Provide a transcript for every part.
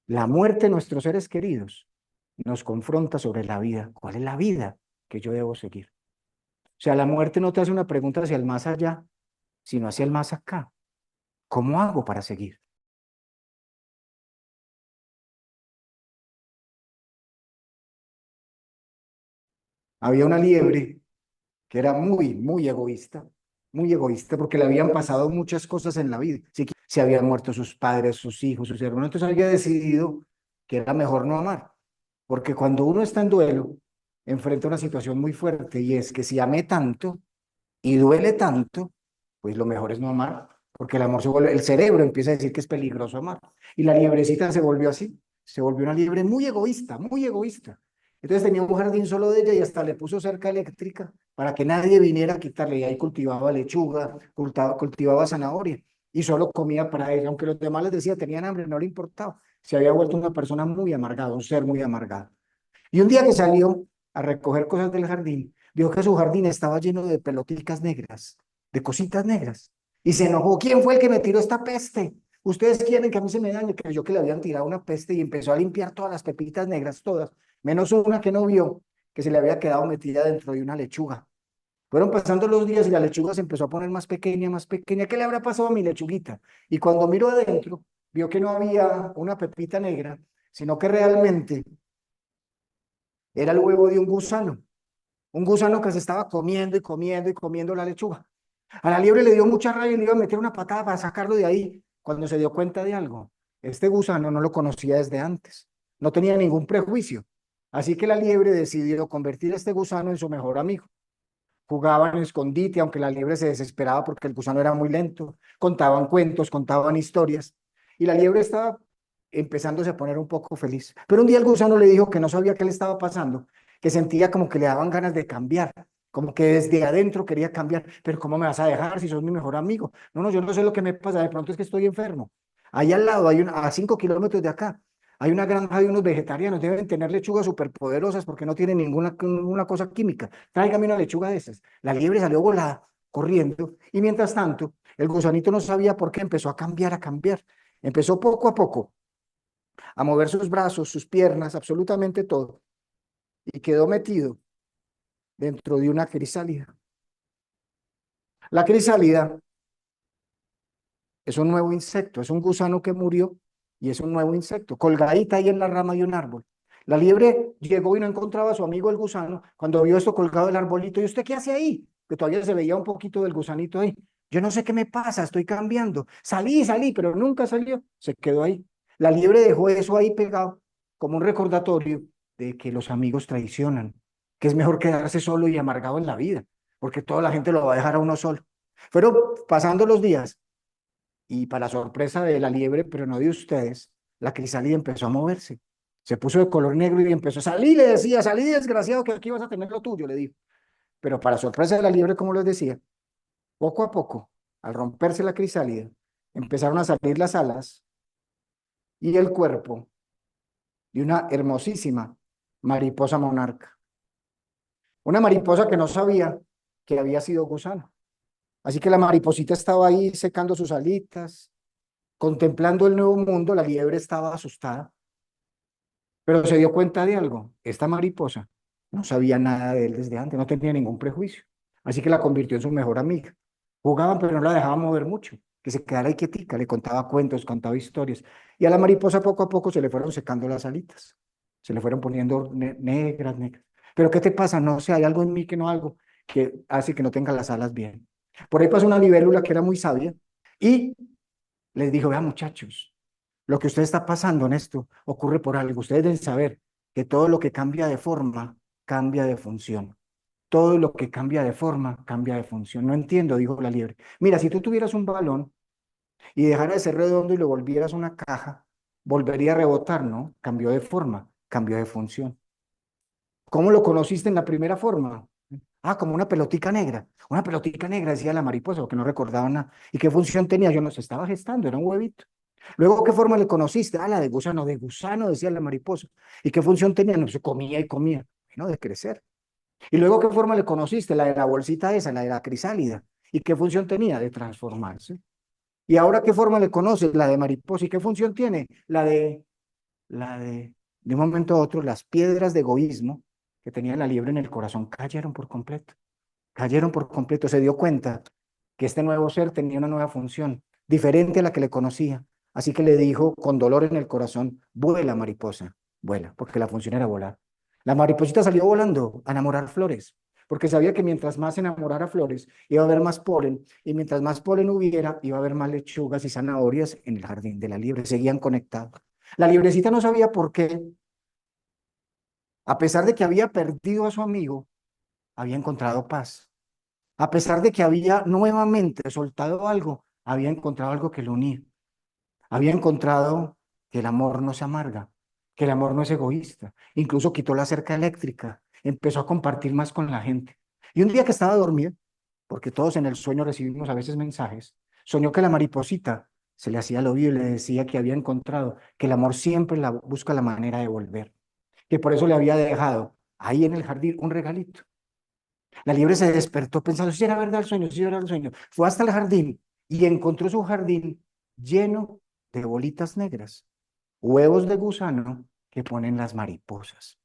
La muerte de nuestros seres queridos nos confronta sobre la vida. ¿Cuál es la vida que yo debo seguir? O sea, la muerte no te hace una pregunta hacia el más allá, sino hacia el más acá. ¿Cómo hago para seguir? Había una liebre que era muy egoísta, porque le habían pasado muchas cosas en la vida. Sí, se habían muerto sus padres, sus hijos, sus hermanos, entonces había decidido que era mejor no amar, porque cuando uno está en duelo, enfrenta una situación muy fuerte, y es que si amé tanto y duele tanto, pues lo mejor es no amar, porque el amor se vuelve, el cerebro empieza a decir que es peligroso amar. Y la liebrecita se volvió así, se volvió una liebre muy egoísta, muy egoísta. Entonces tenía un jardín solo de ella y hasta le puso cerca eléctrica para que nadie viniera a quitarle. Y ahí cultivaba lechuga, cultivaba zanahoria y solo comía para ella. Aunque los demás les decía tenían hambre, no le importaba. Se había vuelto una persona muy amargada, un ser muy amargado. Y un día que salió a recoger cosas del jardín, vio que su jardín estaba lleno de pelotitas negras, de cositas negras. Y se enojó. ¿Quién fue el que me tiró esta peste? Ustedes quieren que a mí se me dañe. Creyó que le habían tirado una peste y empezó a limpiar todas las pepitas negras, todas, menos una que no vio, que se le había quedado metida dentro de una lechuga. Fueron pasando los días y la lechuga se empezó a poner más pequeña, más pequeña. ¿Qué le habrá pasado a mi lechuguita? Y cuando miró adentro, vio que no había una pepita negra, sino que realmente era el huevo de un gusano que se estaba comiendo y comiendo y comiendo la lechuga. A la liebre le dio mucha rabia y le iba a meter una patada para sacarlo de ahí cuando se dio cuenta de algo. Este gusano no lo conocía desde antes, no tenía ningún prejuicio. Así que la liebre decidió convertir a este gusano en su mejor amigo. Jugaban escondite, aunque la liebre se desesperaba porque el gusano era muy lento. Contaban cuentos, contaban historias. Y la liebre estaba empezándose a poner un poco feliz. Pero un día el gusano le dijo que no sabía qué le estaba pasando, que sentía como que le daban ganas de cambiar, como que desde adentro quería cambiar. Pero ¿cómo me vas a dejar si sos mi mejor amigo? No, no, yo no sé lo que me pasa, de pronto es que estoy enfermo. Ahí al lado, a 5 kilómetros de acá, hay una granja de unos vegetarianos, deben tener lechugas superpoderosas porque no tienen ninguna cosa química. Tráigame una lechuga de esas. La liebre salió volada, corriendo, y mientras tanto, el gusanito no sabía por qué empezó a cambiar, a cambiar. Empezó poco a poco a mover sus brazos, sus piernas, absolutamente todo, y quedó metido dentro de una crisálida. La crisálida es un nuevo insecto, es un gusano que murió y es un nuevo insecto, colgadita ahí en la rama de un árbol. La liebre llegó y no encontraba a su amigo el gusano cuando vio esto colgado del arbolito. ¿Y usted qué hace ahí? Que todavía se veía un poquito del gusanito ahí. Yo no sé qué me pasa, estoy cambiando. Salí, pero nunca salió. Se quedó ahí. La liebre dejó eso ahí pegado como un recordatorio de que los amigos traicionan, que es mejor quedarse solo y amargado en la vida, porque toda la gente lo va a dejar a uno solo. Fueron pasando los días y para sorpresa de la liebre, pero no de ustedes, la crisálida empezó a moverse. Se puso de color negro y empezó a salir, le decía, salí desgraciado que aquí vas a tener lo tuyo, le dijo. Pero para sorpresa de la liebre, como les decía, poco a poco, al romperse la crisálida, empezaron a salir las alas y el cuerpo de una hermosísima mariposa monarca. Una mariposa que no sabía que había sido gusano. Así que la mariposita estaba ahí secando sus alitas, contemplando el nuevo mundo. La liebre estaba asustada, pero se dio cuenta de algo. Esta mariposa no sabía nada de él desde antes, no tenía ningún prejuicio. Así que la convirtió en su mejor amiga. Jugaban, pero no la dejaba mover mucho, que se quedara ahí quietica, le contaba cuentos, contaba historias. Y a la mariposa poco a poco se le fueron secando las alitas, se le fueron poniendo negras, negras. Pero ¿qué te pasa? No sé, hay algo en mí que no algo que hace que no tenga las alas bien. Por ahí pasó una libélula que era muy sabia y les dijo, vean muchachos, lo que usted está pasando en esto ocurre por algo. Ustedes deben saber que todo lo que cambia de forma, cambia de función. Todo lo que cambia de forma, cambia de función. No entiendo, dijo la liebre. Mira, si tú tuvieras un balón y dejara de ser redondo y lo volvieras una caja, volvería a rebotar, ¿no? Cambió de forma, cambió de función. ¿Cómo lo conociste en la primera forma? Ah, como una pelotica negra. Una pelotica negra, decía la mariposa, porque no recordaba nada. ¿Y qué función tenía? Yo no se estaba gestando, era un huevito. Luego, ¿qué forma le conociste? Ah, la de gusano, decía la mariposa. ¿Y qué función tenía? No, se comía y comía. Bueno, de crecer. ¿Y luego qué forma le conociste? La de la bolsita esa, la de la crisálida. ¿Y qué función tenía? De transformarse. ¿Y ahora qué forma le conoces? La de mariposa. ¿Y qué función tiene? La de de un momento a otro, las piedras de egoísmo que tenía la liebre en el corazón cayeron por completo. Cayeron por completo. Se dio cuenta que este nuevo ser tenía una nueva función, diferente a la que le conocía. Así que le dijo con dolor en el corazón, vuela mariposa, vuela, porque la función era volar. La mariposita salió volando a enamorar flores, porque sabía que mientras más enamorara flores, iba a haber más polen, y mientras más polen hubiera, iba a haber más lechugas y zanahorias en el jardín de la liebre. Seguían conectados. La liebrecita no sabía por qué, a pesar de que había perdido a su amigo, había encontrado paz. A pesar de que había nuevamente soltado algo, había encontrado algo que lo unía. Había encontrado que el amor no se amarga, que el amor no es egoísta. Incluso quitó la cerca eléctrica, empezó a compartir más con la gente. Y un día que estaba dormida, porque todos en el sueño recibimos a veces mensajes, soñó que la mariposita se le hacía al oído y le decía que había encontrado que el amor siempre busca la manera de volver, que por eso le había dejado ahí en el jardín un regalito. La liebre se despertó pensando si era verdad el sueño, si era el sueño. Fue hasta el jardín y encontró su jardín lleno de bolitas negras, huevos de gusano que ponen las mariposas.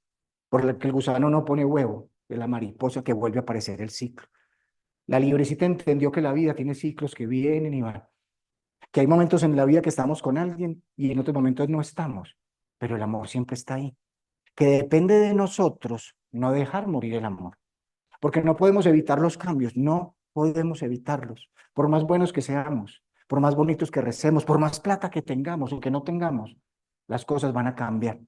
Porque el gusano no pone huevo, es la mariposa que vuelve a aparecer el ciclo. La liebrecita entendió que la vida tiene ciclos que vienen y van, que hay momentos en la vida que estamos con alguien y en otros momentos no estamos, pero el amor siempre está ahí, que depende de nosotros no dejar morir el amor. Porque no podemos evitar los cambios, no podemos evitarlos, por más buenos que seamos, por más bonitos que recemos, por más plata que tengamos o que no tengamos, las cosas van a cambiar.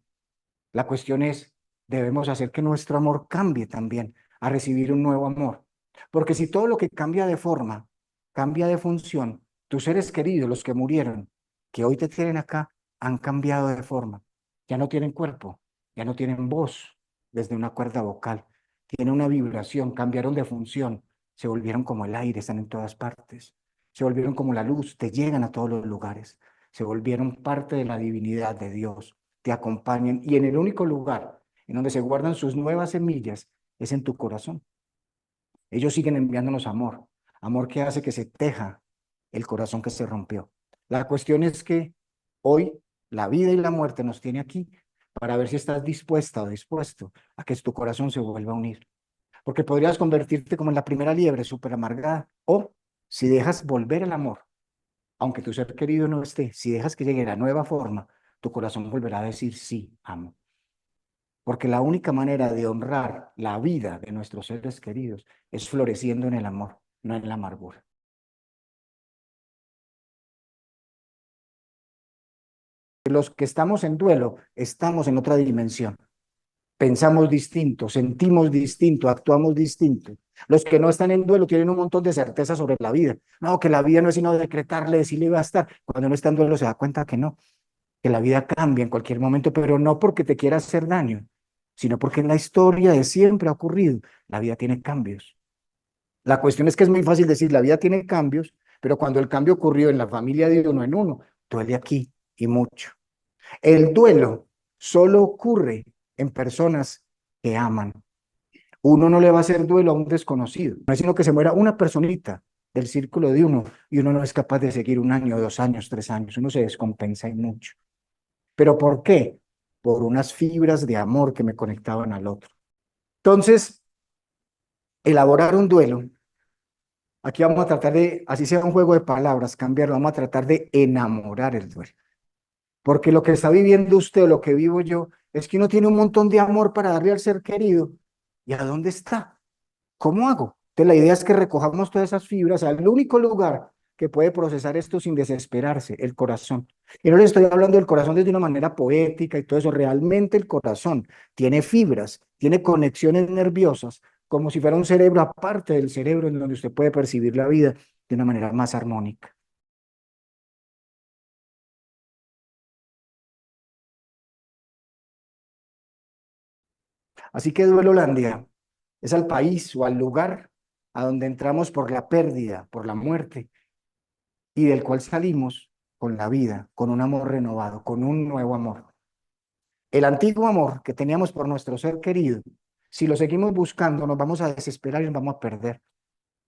La cuestión es, debemos hacer que nuestro amor cambie también, a recibir un nuevo amor. Porque si todo lo que cambia de forma, cambia de función, tus seres queridos, los que murieron, que hoy te tienen acá, han cambiado de forma. Ya no tienen cuerpo, ya no tienen voz desde una cuerda vocal, tienen una vibración, cambiaron de función, se volvieron como el aire, están en todas partes, se volvieron como la luz, te llegan a todos los lugares, se volvieron parte de la divinidad de Dios, te acompañen y en el único lugar en donde se guardan sus nuevas semillas es en tu corazón. Ellos siguen enviándonos amor, amor que hace que se teja el corazón que se rompió. La cuestión es que hoy la vida y la muerte nos tiene aquí para ver si estás dispuesta o dispuesto a que tu corazón se vuelva a unir. Porque podrías convertirte como en la primera liebre, súper amargada, o si dejas volver el amor, aunque tu ser querido no esté, si dejas que llegue la nueva forma, tu corazón volverá a decir sí, amo. Porque la única manera de honrar la vida de nuestros seres queridos es floreciendo en el amor, no en la amargura. Los que estamos en duelo, estamos en otra dimensión. Pensamos distinto, sentimos distinto, actuamos distinto. Los que no están en duelo tienen un montón de certeza sobre la vida. No, que la vida no es sino decretarle, decirle va a estar. Cuando no está en duelo se da cuenta que no, que la vida cambia en cualquier momento, pero no porque te quiera hacer daño, sino porque en la historia de siempre ha ocurrido. La vida tiene cambios. La cuestión es que es muy fácil decir, la vida tiene cambios, pero cuando el cambio ocurrió en la familia de uno en uno, duele aquí y mucho. El duelo solo ocurre en personas que aman. Uno no le va a hacer duelo a un desconocido, no es sino que se muera una personita del círculo de uno y uno no es capaz de seguir un año, 2 años, 3 años, uno se descompensa y mucho. ¿Pero por qué? Por unas fibras de amor que me conectaban al otro. Entonces, elaborar un duelo. Aquí vamos a tratar de, así sea un juego de palabras, cambiarlo, vamos a tratar de enamorar el duelo. Porque lo que está viviendo usted o lo que vivo yo es que uno tiene un montón de amor para darle al ser querido. ¿Y a dónde está? ¿Cómo hago? Entonces la idea es que recojamos todas esas fibras al único lugar que puede procesar esto sin desesperarse, el corazón. Y no les estoy hablando del corazón desde una manera poética y todo eso. Realmente el corazón tiene fibras, tiene conexiones nerviosas, como si fuera un cerebro aparte del cerebro en donde usted puede percibir la vida de una manera más armónica. Así que Duelolandia es al país o al lugar a donde entramos por la pérdida, por la muerte, y del cual salimos con la vida, con un amor renovado, con un nuevo amor. El antiguo amor que teníamos por nuestro ser querido, si lo seguimos buscando, nos vamos a desesperar y nos vamos a perder.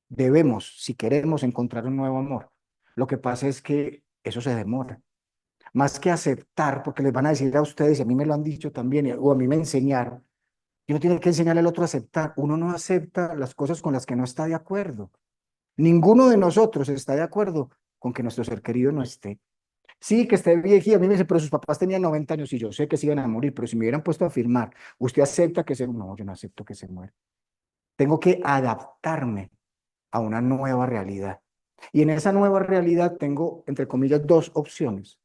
Debemos, si queremos encontrar un nuevo amor. Lo que pasa es que eso se demora. más que aceptar, porque les van a decir a ustedes, y a mí me lo han dicho también, o a mí me enseñaron, y uno tiene que enseñarle al otro a aceptar. Uno no acepta las cosas con las que no está de acuerdo. Ninguno de nosotros está de acuerdo con que nuestro ser querido no esté. Sí, que esté viejito. A mí me dice, pero sus papás tenían 90 años y yo sé que se iban a morir, pero si me hubieran puesto a afirmar, ¿usted acepta que se... No, yo no acepto que se muera. Tengo que adaptarme a una nueva realidad. Y en esa nueva realidad tengo, entre comillas, dos opciones.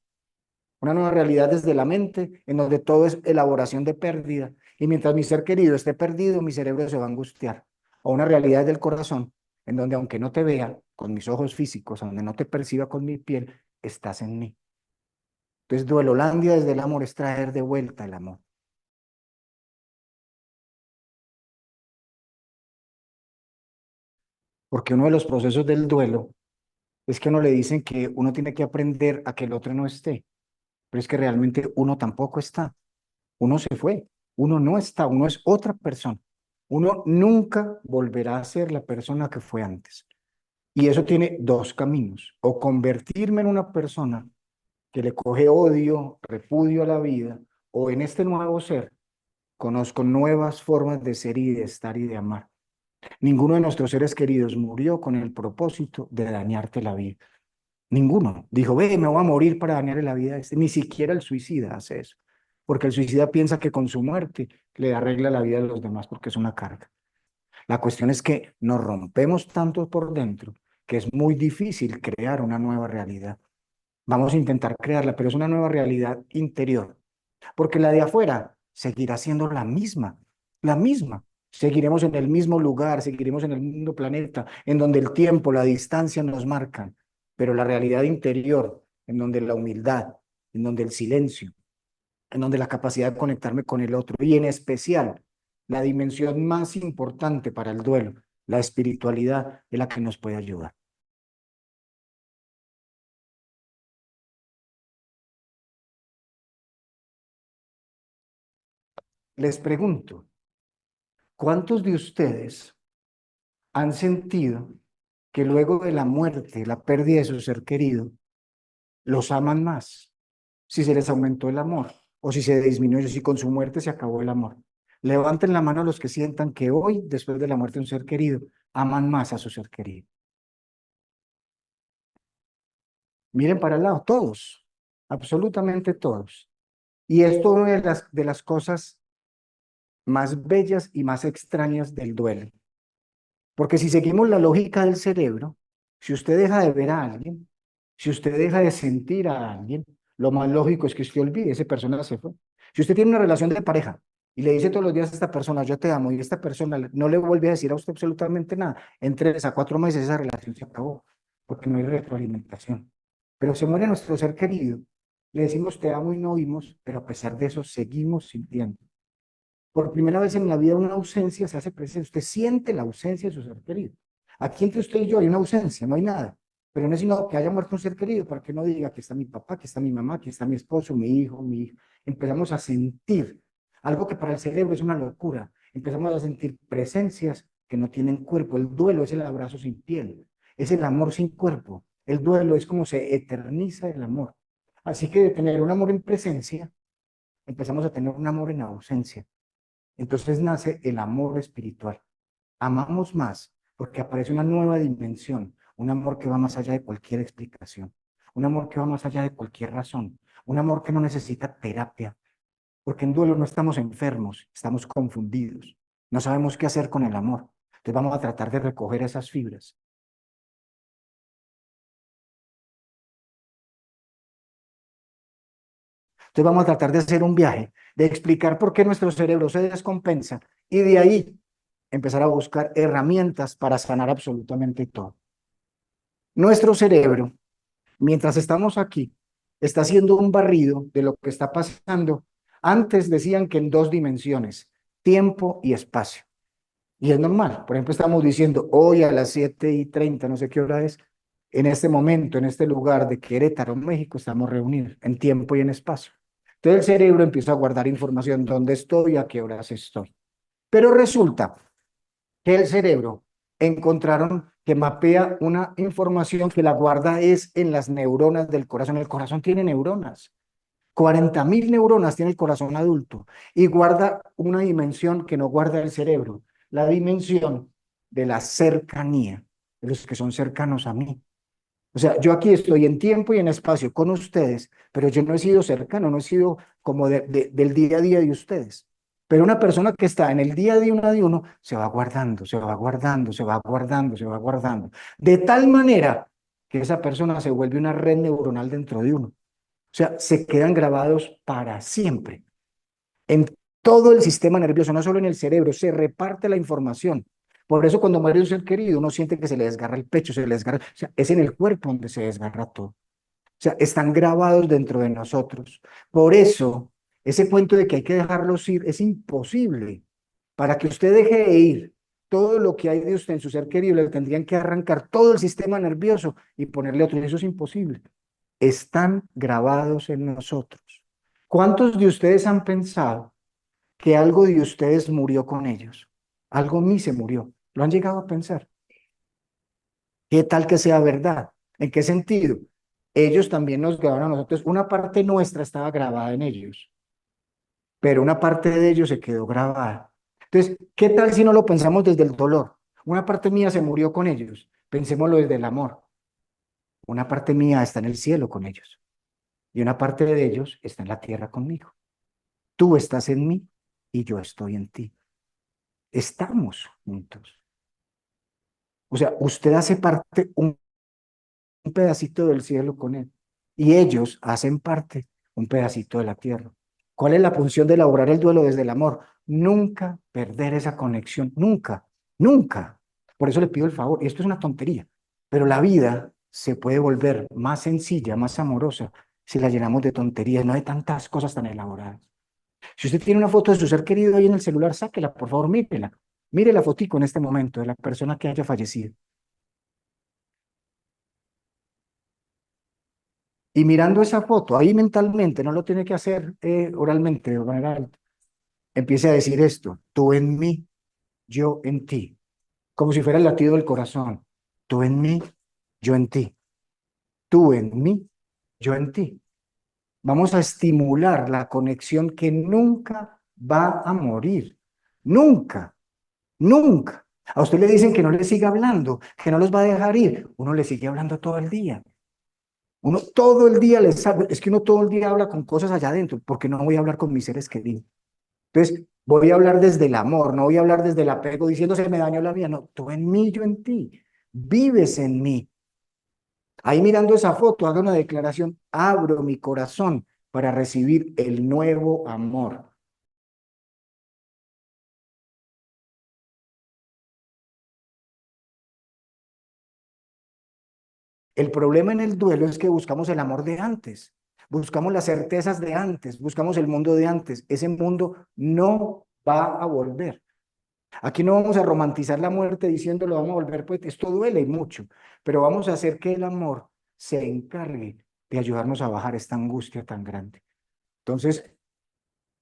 Una nueva realidad desde la mente, en donde todo es elaboración de pérdida. Y mientras mi ser querido esté perdido, mi cerebro se va a angustiar. O una realidad del corazón, en donde aunque no te vea con mis ojos físicos, donde no te perciba con mi piel, estás en mí. Entonces, Duelolandia desde el amor es traer de vuelta el amor. Porque uno de los procesos del duelo es que a uno le dicen que uno tiene que aprender a que el otro no esté, pero es que realmente uno tampoco está. Uno se fue, uno no está, uno es otra persona. Uno nunca volverá a ser la persona que fue antes. Y eso tiene dos caminos: o convertirme en una persona que le coge odio, repudio a la vida, o en este nuevo ser conozco nuevas formas de ser y de estar y de amar. Ninguno de nuestros seres queridos murió con el propósito de dañarte la vida. Ninguno. Dijo, ve, me voy a morir para dañarle la vida a este. Ni siquiera el suicida hace eso. Porque el suicida piensa que con su muerte le arregla la vida a los demás porque es una carga. La cuestión es que nos rompemos tanto por dentro que es muy difícil crear una nueva realidad. Vamos a intentar crearla, pero es una nueva realidad interior. Porque la de afuera seguirá siendo la misma, la misma. Seguiremos en el mismo lugar, seguiremos en el mismo planeta, en donde el tiempo, la distancia nos marcan, pero la realidad interior, en donde la humildad, en donde el silencio, en donde la capacidad de conectarme con el otro, y en especial la dimensión más importante para el duelo, la espiritualidad, es la que nos puede ayudar. Les pregunto, ¿cuántos de ustedes han sentido que luego de la muerte, la pérdida de su ser querido, los aman más? Si se les aumentó el amor o si se disminuyó, si con su muerte se acabó el amor. Levanten la mano los que sientan que hoy, después de la muerte de un ser querido, aman más a su ser querido. Miren para el lado, todos, absolutamente todos. Y esto es una de las cosas más bellas y más extrañas del duelo. Porque si seguimos la lógica del cerebro, si usted deja de ver a alguien, si usted deja de sentir a alguien, lo más lógico es que usted olvide, esa persona se fue. Si usted tiene una relación de pareja y le dice todos los días a esta persona, yo te amo, y esta persona no le vuelve a decir a usted absolutamente nada, en 3 a 4 meses esa relación se acabó, porque no hay retroalimentación. Pero se muere nuestro ser querido, le decimos te amo y no oímos, pero a pesar de eso seguimos sintiendo. Por primera vez en la vida una ausencia se hace presente. Usted siente la ausencia de su ser querido. Aquí entre usted y yo hay una ausencia, no hay nada. Pero no es sino que haya muerto un ser querido para que no diga aquí está mi papá, aquí está mi mamá, aquí está mi esposo, mi hijo, mi hija. Empezamos a sentir algo que para el cerebro es una locura. Empezamos a sentir presencias que no tienen cuerpo. El duelo es el abrazo sin piel, es el amor sin cuerpo. El duelo es como se eterniza el amor. Así que de tener un amor en presencia, empezamos a tener un amor en ausencia. Entonces nace el amor espiritual. Amamos más porque aparece una nueva dimensión, un amor que va más allá de cualquier explicación, un amor que va más allá de cualquier razón, un amor que no necesita terapia, porque en duelo no estamos enfermos, estamos confundidos, no sabemos qué hacer con el amor. Entonces vamos a tratar de recoger esas fibras. Entonces vamos a tratar de hacer un viaje, de explicar por qué nuestro cerebro se descompensa y de ahí empezar a buscar herramientas para sanar absolutamente todo. Nuestro cerebro, mientras estamos aquí, está haciendo un barrido de lo que está pasando. Antes decían que en 2 dimensiones, tiempo y espacio. Y es normal. Por ejemplo, estamos diciendo hoy a las 7:30, no sé qué hora es, en este momento, en este lugar de Querétaro, México, estamos reunidos en tiempo y en espacio. Entonces el cerebro empieza a guardar información, dónde estoy, a qué horas estoy. Pero resulta que el cerebro encontraron que mapea una información que la guarda es en las neuronas del corazón. El corazón tiene neuronas. 40.000 neuronas tiene el corazón adulto y guarda una dimensión que no guarda el cerebro, la dimensión de la cercanía, de los que son cercanos a mí. O sea, yo aquí estoy en tiempo y en espacio con ustedes, pero yo no he sido cercano, no he sido como del día a día de ustedes. Pero una persona que está en el día a día de uno, se va guardando, se va guardando, se va guardando, se va guardando. De tal manera que esa persona se vuelve una red neuronal dentro de uno. O sea, se quedan grabados para siempre. En todo el sistema nervioso, no solo en el cerebro, se reparte la información. Por eso cuando muere un ser querido, uno siente que se le desgarra el pecho, se le desgarra, o sea, es en el cuerpo donde se desgarra todo. O sea, están grabados dentro de nosotros. Por eso, ese cuento de que hay que dejarlos ir es imposible. Para que usted deje de ir todo lo que hay de usted en su ser querido, le tendrían que arrancar todo el sistema nervioso y ponerle otro. Y eso es imposible. Están grabados en nosotros. ¿Cuántos de ustedes han pensado que algo de ustedes murió con ellos? Algo en mí se murió. ¿Lo han llegado a pensar? ¿Qué tal que sea verdad? ¿En qué sentido? Ellos también nos grabaron a nosotros. Una parte nuestra estaba grabada en ellos, pero una parte de ellos se quedó grabada. Entonces, ¿qué tal si no lo pensamos desde el dolor? Una parte mía se murió con ellos. Pensémoslo desde el amor. Una parte mía está en el cielo con ellos y una parte de ellos está en la tierra conmigo. Tú estás en mí y yo estoy en ti. Estamos juntos. O sea, usted hace parte un pedacito del cielo con él y ellos hacen parte un pedacito de la tierra. ¿Cuál es la función de elaborar el duelo desde el amor? Nunca perder esa conexión, nunca, nunca. Por eso le pido el favor, y esto es una tontería, pero la vida se puede volver más sencilla, más amorosa, si la llenamos de tonterías, no de tantas cosas tan elaboradas. Si usted tiene una foto de su ser querido ahí en el celular, sáquela, por favor, mírela. Mire la fotico en este momento de la persona que haya fallecido. Y mirando esa foto, ahí mentalmente, no lo tiene que hacer oralmente de manera alta, empiece a decir esto: tú en mí, yo en ti, como si fuera el latido del corazón. Tú en mí, yo en ti. Tú en mí, yo en ti. Vamos a estimular la conexión que nunca va a morir. Nunca, nunca. A usted le dicen que no le siga hablando, que no los va a dejar ir. Uno le sigue hablando todo el día. Uno todo el día les habla, es que uno todo el día habla con cosas allá adentro, porque no voy a hablar con mis seres queridos. Entonces, voy a hablar desde el amor, no voy a hablar desde el apego diciendo se me dañó la vida, no, tú en mí, yo en ti, vives en mí. Ahí mirando esa foto, haga una declaración: abro mi corazón para recibir el nuevo amor. El problema en el duelo es que buscamos el amor de antes, buscamos las certezas de antes, buscamos el mundo de antes. Ese mundo no va a volver. Aquí no vamos a romantizar la muerte diciéndolo vamos a volver, pues esto duele mucho, pero vamos a hacer que el amor se encargue de ayudarnos a bajar esta angustia tan grande. Entonces,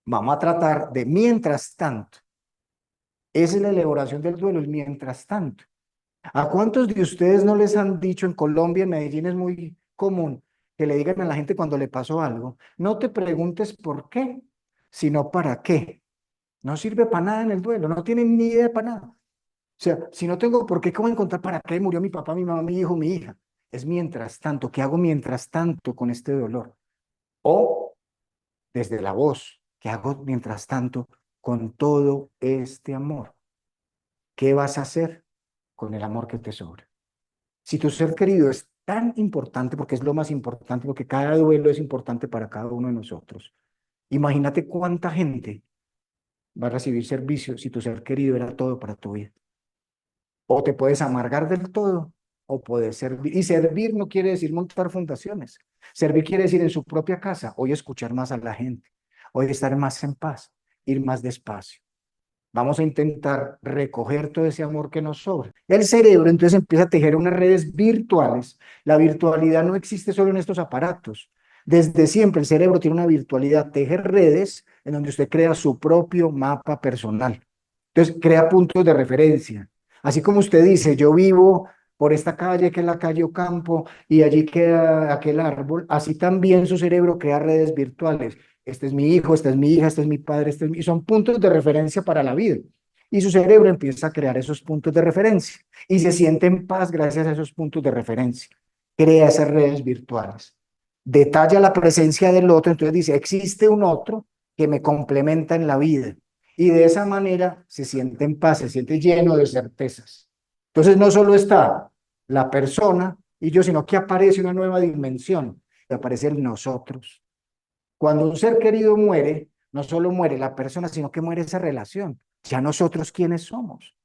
vamos a tratar de, mientras tanto, esa es la elaboración del duelo, el mientras tanto. ¿A cuántos de ustedes no les han dicho en Colombia, en Medellín es muy común que le digan a la gente cuando le pasó algo: no te preguntes por qué, sino para qué? No sirve para nada en el duelo, no tienen ni idea para nada. O sea, si no tengo por qué, ¿cómo encontrar para qué murió mi papá, mi mamá, mi hijo, mi hija? Es mientras tanto. ¿Qué hago mientras tanto con este dolor? O desde la voz, ¿qué hago mientras tanto con todo este amor? ¿Qué vas a hacer con el amor que te sobra? Si tu ser querido es tan importante, porque es lo más importante, porque cada duelo es importante para cada uno de nosotros, imagínate cuánta gente va a recibir servicio si tu ser querido era todo para tu vida. O te puedes amargar del todo, o puedes servir. Y servir no quiere decir montar fundaciones. Servir quiere decir en su propia casa, hoy escuchar más a la gente, hoy estar más en paz, ir más despacio. Vamos a intentar recoger todo ese amor que nos sobra. El cerebro entonces empieza a tejer unas redes virtuales. La virtualidad no existe solo en estos aparatos. Desde siempre el cerebro tiene una virtualidad, tejer redes en donde usted crea su propio mapa personal. Entonces crea puntos de referencia. Así como usted dice, yo vivo por esta calle que es la calle Ocampo y allí queda aquel árbol, así también su cerebro crea redes virtuales. Este es mi hijo, esta es mi hija, este es mi padre, y son puntos de referencia para la vida. Y su cerebro empieza a crear esos puntos de referencia y se siente en paz gracias a esos puntos de referencia. Crea esas redes virtuales. Detalla la presencia del otro, entonces dice, existe un otro que me complementa en la vida. Y de esa manera se siente en paz, se siente lleno de certezas. Entonces no solo está la persona y yo, sino que aparece una nueva dimensión, que aparece el nosotros. Cuando un ser querido muere, no solo muere la persona, sino que muere esa relación. Ya nosotros, ¿quiénes somos?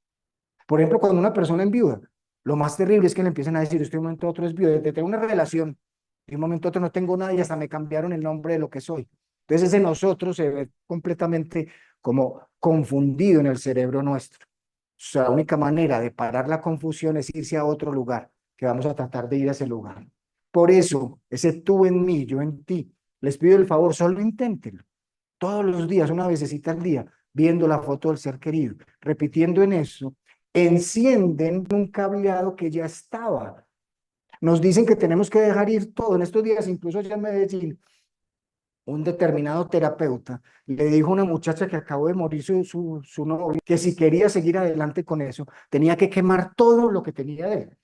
Por ejemplo, cuando una persona enviuda, lo más terrible es que le empiezan a decir, usted de un momento a otro es viuda, de tener una relación, de un momento a otro no tengo nada y hasta me cambiaron el nombre de lo que soy. Entonces ese nosotros se ve completamente como confundido en el cerebro nuestro. O sea, la única manera de parar la confusión es irse a otro lugar, que vamos a tratar de ir a ese lugar. Por eso, ese tú en mí, yo en ti, les pido el favor, solo inténtenlo. Todos los días, una vecesita al día, viendo la foto del ser querido, repitiendo en eso, encienden un cableado que ya estaba. Nos dicen que tenemos que dejar ir todo. En estos días, incluso allá en Medellín, un determinado terapeuta le dijo a una muchacha que acabó de morir su novio, que si quería seguir adelante con eso, tenía que quemar todo lo que tenía de él.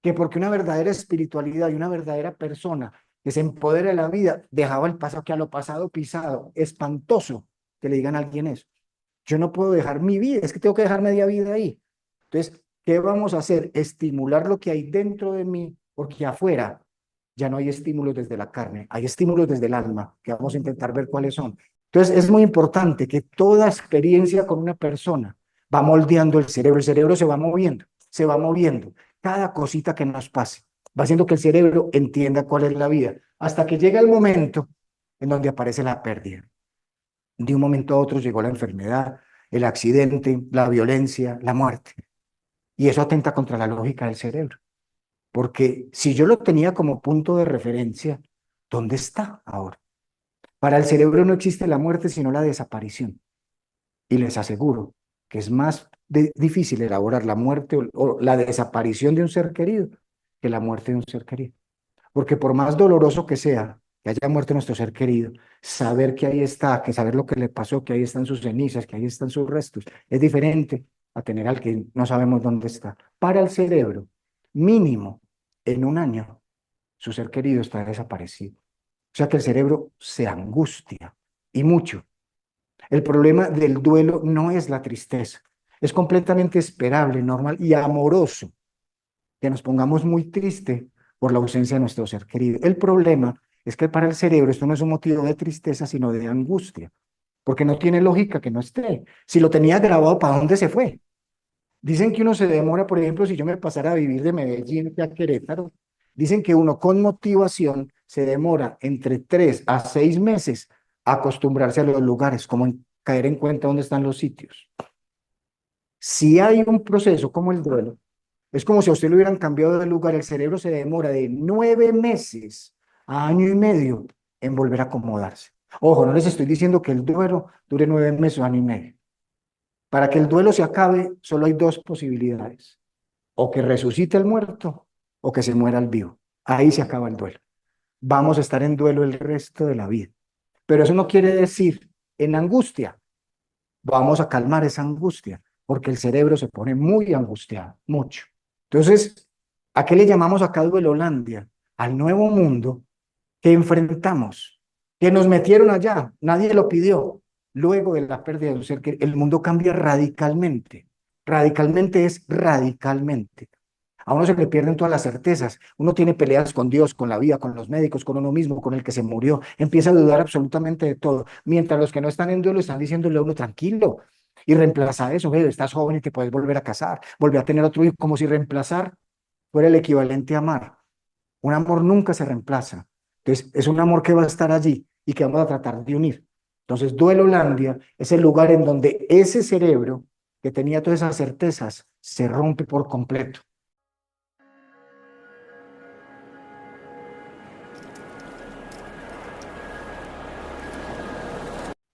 Que porque una verdadera espiritualidad y una verdadera persona que se empodera de la vida, dejaba el paso, que a lo pasado pisado, espantoso que le digan a alguien eso. Yo no puedo dejar mi vida, es que tengo que dejar media vida ahí. Entonces, ¿qué vamos a hacer? Estimular lo que hay dentro de mí, porque afuera ya no hay estímulos desde la carne, hay estímulos desde el alma, que vamos a intentar ver cuáles son. Entonces, es muy importante que toda experiencia con una persona va moldeando el cerebro se va moviendo, se va moviendo. Cada cosita que nos pase va haciendo que el cerebro entienda cuál es la vida, hasta que llega el momento en donde aparece la pérdida. De un momento a otro llegó la enfermedad, el accidente, la violencia, la muerte. Y eso atenta contra la lógica del cerebro. Porque si yo lo tenía como punto de referencia, ¿dónde está ahora? Para el cerebro no existe la muerte, sino la desaparición. Y les aseguro que es más difícil elaborar la muerte o la desaparición de un ser querido que la muerte de un ser querido. Porque por más doloroso que sea que haya muerto nuestro ser querido, saber que ahí está, que saber lo que le pasó, que ahí están sus cenizas, que ahí están sus restos, es diferente a tener al que no sabemos dónde está. Para el cerebro, mínimo en un año, su ser querido está desaparecido. O sea que el cerebro se angustia y mucho. El problema del duelo no es la tristeza, es completamente esperable, normal y amoroso que nos pongamos muy triste por la ausencia de nuestro ser querido. El problema es que para el cerebro esto no es un motivo de tristeza, sino de angustia, porque no tiene lógica que no esté. Si lo tenía grabado, ¿para dónde se fue? Dicen que uno se demora, por ejemplo, si yo me pasara a vivir de Medellín a Querétaro, dicen que uno con motivación se demora entre 3 a 6 meses a acostumbrarse a los lugares, como en caer en cuenta dónde están los sitios. Si hay un proceso como el duelo, es como si a usted lo hubieran cambiado de lugar, el cerebro se demora de 9 meses a año y medio en volver a acomodarse. Ojo, no les estoy diciendo que el duelo dure 9 meses o año y medio. Para que el duelo se acabe, solo hay dos posibilidades: o que resucite el muerto o que se muera el vivo. Ahí se acaba el duelo. Vamos a estar en duelo el resto de la vida. Pero eso no quiere decir en angustia. Vamos a calmar esa angustia, porque el cerebro se pone muy angustiado, mucho. Entonces, ¿a qué le llamamos acá Duelolandia? Al nuevo mundo que enfrentamos, que nos metieron allá, nadie lo pidió. Luego de la pérdida de un ser, que el mundo cambia radicalmente. Radicalmente es radicalmente. A uno se le pierden todas las certezas. Uno tiene peleas con Dios, con la vida, con los médicos, con uno mismo, con el que se murió. Empieza a dudar absolutamente de todo. Mientras los que no están en duelo están diciéndole a uno tranquilo. Y reemplaza eso, ve, estás joven y te puedes volver a casar, volver a tener otro hijo, como si reemplazar fuera el equivalente a amar. Un amor nunca se reemplaza. Entonces, es un amor que va a estar allí y que vamos a tratar de unir. Entonces, Duelolandia es el lugar en donde ese cerebro que tenía todas esas certezas se rompe por completo.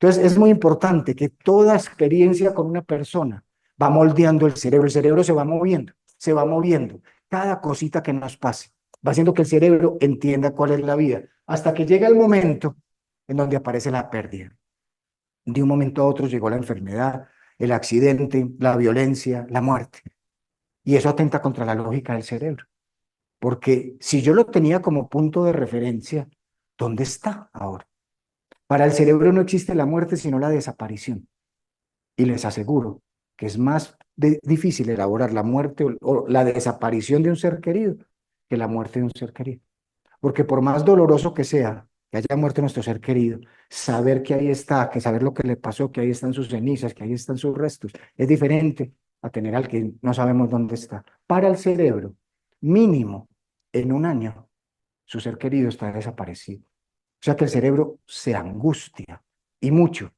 Entonces, es muy importante que toda experiencia con una persona va moldeando el cerebro se va moviendo, se va moviendo. cada cosita que nos pase va haciendo que el cerebro entienda cuál es la vida, hasta que llega el momento en donde aparece la pérdida. De un momento a otro llegó la enfermedad, el accidente, la violencia, la muerte. Y eso atenta contra la lógica del cerebro. Porque si yo lo tenía como punto de referencia, ¿dónde está ahora? Para el cerebro no existe la muerte, sino la desaparición. Y les aseguro que es más difícil elaborar la muerte o la desaparición de un ser querido que la muerte de un ser querido. Porque por más doloroso que sea que haya muerto nuestro ser querido, saber que ahí está, que saber lo que le pasó, que ahí están sus cenizas, que ahí están sus restos, es diferente a tener al que no sabemos dónde está. Para el cerebro, mínimo en un año, su ser querido está desaparecido. O sea que el cerebro se angustia y mucho.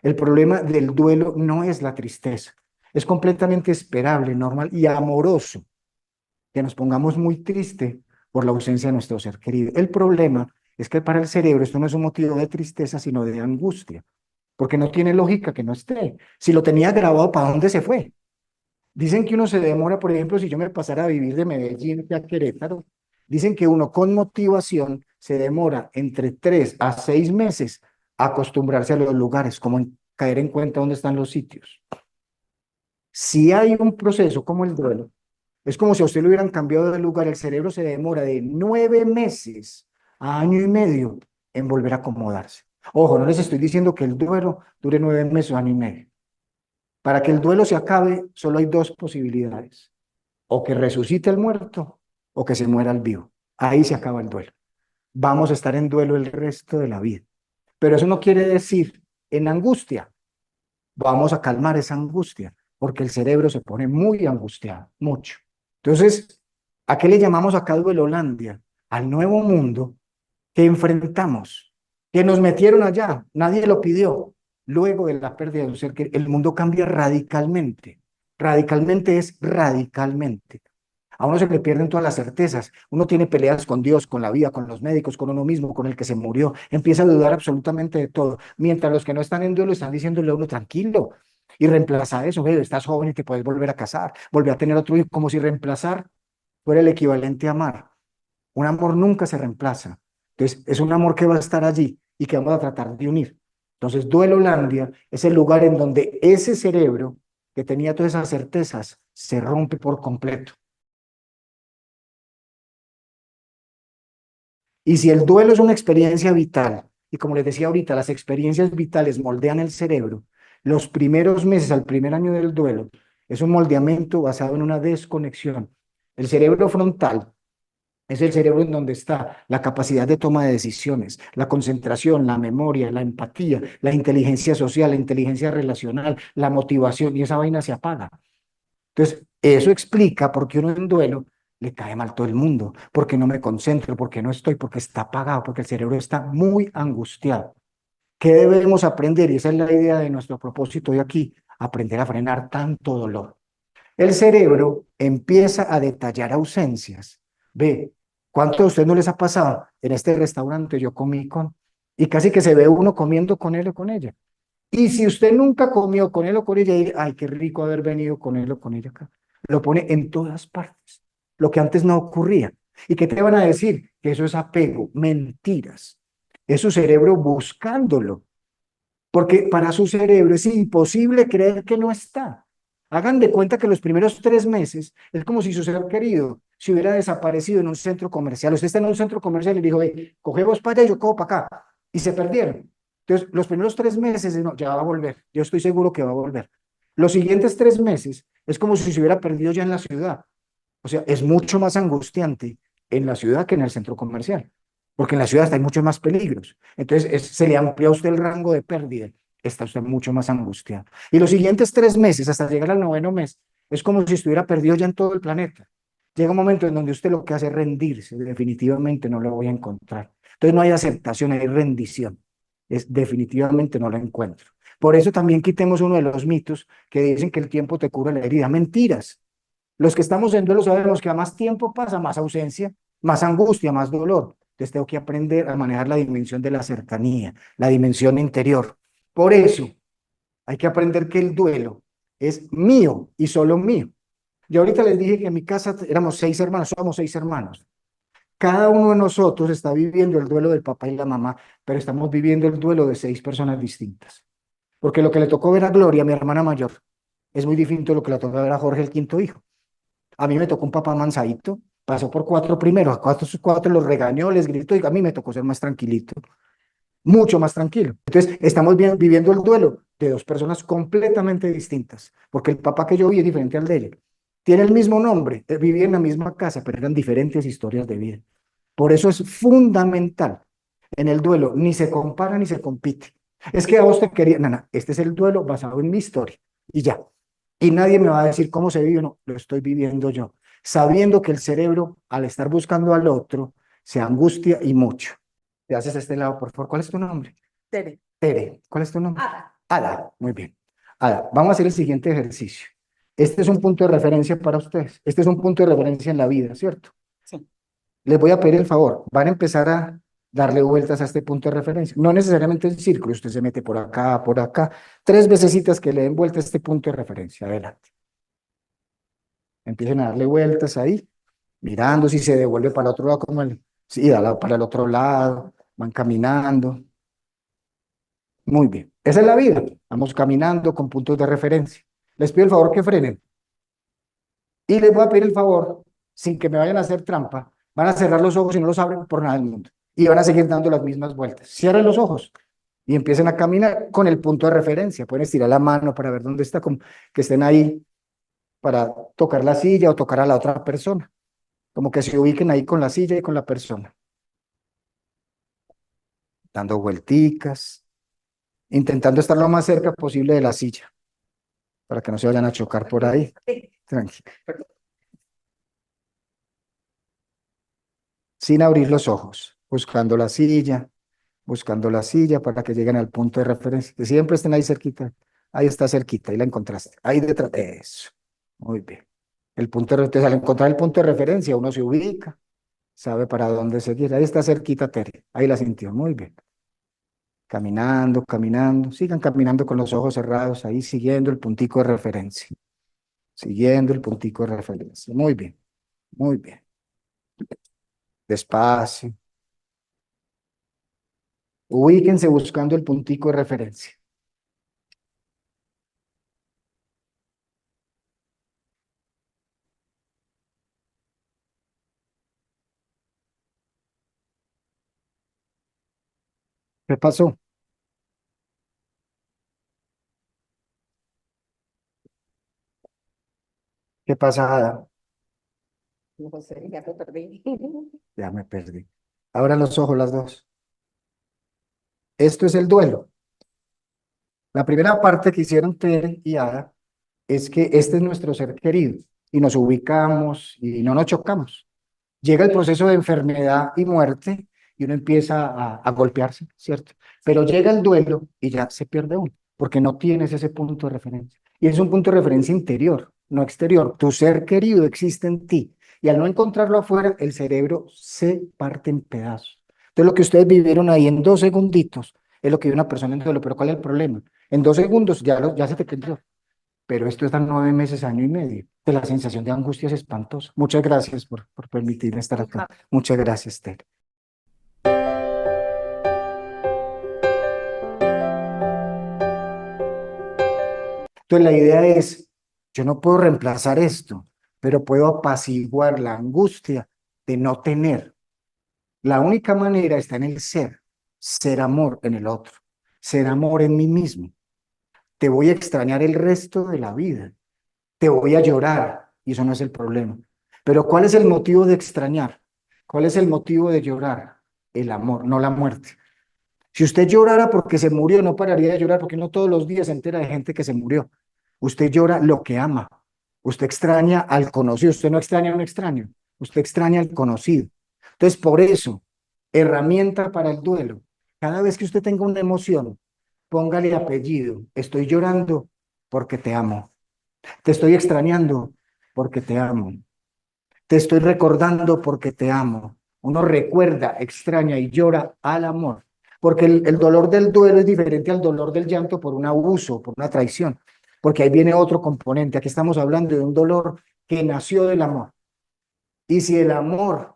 El problema del duelo no es la tristeza, es completamente esperable, normal y amoroso que nos pongamos muy triste por la ausencia de nuestro ser querido. El problema es que para el cerebro esto no es un motivo de tristeza, sino de angustia, porque no tiene lógica que no esté. Si lo tenía grabado, ¿para dónde se fue? Dicen que uno se demora, por ejemplo, si yo me pasara a vivir de Medellín a Querétaro, dicen que uno con motivación se demora entre 3 a 6 meses a acostumbrarse a los lugares, como en caer en cuenta dónde están los sitios. Si hay un proceso como el duelo, es como si a usted le hubieran cambiado de lugar, el cerebro se demora de 9 meses a año y medio en volver a acomodarse. Ojo, no les estoy diciendo que el duelo dure 9 meses o año y medio. Para que el duelo se acabe, solo hay dos posibilidades: o que resucite el muerto o que se muera el vivo. Ahí se acaba el duelo. Vamos a estar en duelo el resto de la vida. Pero eso no quiere decir en angustia. Vamos a calmar esa angustia, porque el cerebro se pone muy angustiado, mucho. Entonces, ¿a qué le llamamos acá Duelolandia? Al nuevo mundo que enfrentamos, que nos metieron allá, nadie lo pidió. Luego de la pérdida de un ser que el mundo cambia radicalmente. Radicalmente es radicalmente. A uno se le pierden todas las certezas. Uno tiene peleas con Dios, con la vida, con los médicos, con uno mismo, con el que se murió. Empieza a dudar absolutamente de todo. Mientras los que no están en duelo están diciéndole a uno tranquilo. Y reemplaza eso, hey, estás joven y te puedes volver a casar, volver a tener otro hijo, como si reemplazar fuera el equivalente a amar. Un amor nunca se reemplaza. Entonces, es un amor que va a estar allí y que vamos a tratar de unir. Entonces, Duelolandia es el lugar en donde ese cerebro que tenía todas esas certezas se rompe por completo. Y si el duelo es una experiencia vital, y como les decía ahorita, las experiencias vitales moldean el cerebro, los primeros meses al primer año del duelo es un moldeamiento basado en una desconexión. El cerebro frontal es el cerebro en donde está la capacidad de toma de decisiones, la concentración, la memoria, la empatía, la inteligencia social, la inteligencia relacional, la motivación, y esa vaina se apaga. Entonces, eso explica por qué uno en duelo le cae mal todo el mundo, porque no me concentro, porque no estoy, porque está apagado, porque el cerebro está muy angustiado. ¿Qué debemos aprender? Y esa es la idea de nuestro propósito de aquí, aprender a frenar tanto dolor. El cerebro empieza a detallar ausencias. Ve, ¿cuánto a usted no les ha pasado? En este restaurante yo comí con, y casi que se ve uno comiendo con él o con ella. Y si usted nunca comió con él o con ella, dice, ay, qué rico haber venido con él o con ella acá. Lo pone en todas partes, lo que antes no ocurría. ¿Y qué te van a decir? Que eso es apego, mentiras. Es su cerebro buscándolo, porque para su cerebro es imposible creer que no está. Hagan de cuenta que los primeros 3 meses es como si su ser querido se hubiera desaparecido en un centro comercial. Usted está en un centro comercial y le dijo, coge vos para allá y yo cojo para acá. Y se perdieron. Entonces, los primeros 3 meses, no, ya va a volver. Yo estoy seguro que va a volver. Los siguientes 3 meses es como si se hubiera perdido ya en la ciudad. O sea, es mucho más angustiante en la ciudad que en el centro comercial, porque en la ciudad hay muchos más peligros. Entonces, se le amplía a usted el rango de pérdida, está usted mucho más angustiado. Y los siguientes 3 meses, hasta llegar al noveno mes, es como si estuviera perdido ya en todo el planeta. Llega un momento en donde usted lo que hace es rendirse, definitivamente no lo voy a encontrar. Entonces no hay aceptación, hay rendición. Definitivamente no lo encuentro. Por eso también quitemos uno de los mitos que dicen que el tiempo te cura la herida. Mentiras. Los que estamos en duelo sabemos que a más tiempo pasa, más ausencia, más angustia, más dolor. Entonces tengo que aprender a manejar la dimensión de la cercanía, la dimensión interior. Por eso hay que aprender que el duelo es mío y solo mío. Yo ahorita les dije que en mi casa éramos 6 hermanos, somos 6 hermanos. Cada uno de nosotros está viviendo el duelo del papá y la mamá, pero estamos viviendo el duelo de 6 personas distintas. Porque lo que le tocó ver a Gloria, mi hermana mayor, es muy distinto a lo que le tocó ver a Jorge, el quinto hijo. A mí me tocó un papá mansadito, pasó por 4 primeros, a sus 4 los regañó, les gritó, y a mí me tocó ser más tranquilito, mucho más tranquilo. Entonces, estamos viviendo el duelo de 2 personas completamente distintas, porque el papá que yo vi es diferente al de ella. Tiene el mismo nombre, vivía en la misma casa, pero eran diferentes historias de vida. Por eso es fundamental en el duelo, ni se compara ni se compite. Es que a vos te quería, nana, este es el duelo basado en mi historia, y ya. Y nadie me va a decir cómo se vive, no, lo estoy viviendo yo, sabiendo que el cerebro, al estar buscando al otro, se angustia y mucho. Te haces a este lado, por favor. ¿Cuál es tu nombre? Tere. Tere. ¿Cuál es tu nombre? Ada. Ada. Muy bien. Ada, vamos a hacer el siguiente ejercicio. Este es un punto de referencia para ustedes. Este es un punto de referencia en la vida, ¿cierto? Sí. Les voy a pedir el favor. Van a empezar a darle vueltas a este punto de referencia. No necesariamente en círculo. Usted se mete por acá, por acá. 3 vecesitas que le den vuelta a este punto de referencia. Adelante. Empiecen a darle vueltas ahí, mirando si se devuelve para el otro lado, como el, sí, para el otro lado, van caminando. Muy bien, esa es la vida. Vamos caminando con puntos de referencia. Les pido el favor que frenen. Y les voy a pedir el favor, sin que me vayan a hacer trampa, van a cerrar los ojos y no los abren por nada del mundo. Y van a seguir dando las mismas vueltas. Cierren los ojos y empiecen a caminar con el punto de referencia. Pueden estirar la mano para ver dónde está, como que estén ahí para tocar la silla o tocar a la otra persona. Como que se ubiquen ahí con la silla y con la persona, dando vuelticas, intentando estar lo más cerca posible de la silla, para que no se vayan a chocar por ahí. Tranquilo. Sin abrir los ojos, buscando la silla para que lleguen al punto de referencia, que siempre estén ahí cerquita. Ahí está cerquita, ahí la encontraste. Ahí detrás, eso. Muy bien. El punto de referencia, al encontrar el punto de referencia, uno se ubica, sabe para dónde seguir. Ahí está cerquita Tere, ahí la sintió, muy bien. Caminando, caminando, sigan caminando con los ojos cerrados, ahí siguiendo el puntico de referencia, siguiendo el puntico de referencia. Muy bien, muy bien. Despacio. Ubíquense buscando el puntico de referencia. ¿Qué pasó? ¿Qué pasa, Ada? No sé, ya te perdí. Ya me perdí. Abran los ojos las dos. Esto es el duelo. La primera parte que hicieron Tere y Ada es que este es nuestro ser querido y nos ubicamos y no nos chocamos. Llega el proceso de enfermedad y muerte y uno empieza a golpearse, ¿cierto? Pero llega el duelo y ya se pierde uno, porque no tienes ese punto de referencia. Y es un punto de referencia interior, no exterior. Tu ser querido existe en ti y al no encontrarlo afuera, el cerebro se parte en pedazos. Entonces lo que ustedes vivieron ahí en 2 segunditos es lo que vive una persona en duelo. Pero ¿cuál es el problema? En 2 segundos ya se te quedó. Pero esto está 9 meses, año y medio. De la sensación de angustia es espantosa. Muchas gracias por permitirme estar acá. Muchas gracias, Tere. Entonces la idea es, yo no puedo reemplazar esto, pero puedo apaciguar la angustia de no tener. La única manera está en el ser amor en el otro, ser amor en mí mismo. Te voy a extrañar el resto de la vida. Te voy a llorar, y eso no es el problema. Pero ¿cuál es el motivo de extrañar? ¿Cuál es el motivo de llorar? El amor, no la muerte. Si usted llorara porque se murió, no pararía de llorar, porque no todos los días se entera de gente que se murió. Usted llora lo que ama. Usted extraña al conocido. Usted no extraña a un extraño. Usted extraña al conocido. Entonces, por eso, herramienta para el duelo. Cada vez que usted tenga una emoción, póngale apellido. Estoy llorando porque te amo. Te estoy extrañando porque te amo. Te estoy recordando porque te amo. Uno recuerda, extraña y llora al amor. Porque el dolor del duelo es diferente al dolor del llanto por un abuso, por una traición. Porque ahí viene otro componente. Aquí estamos hablando de un dolor que nació del amor. Y si el amor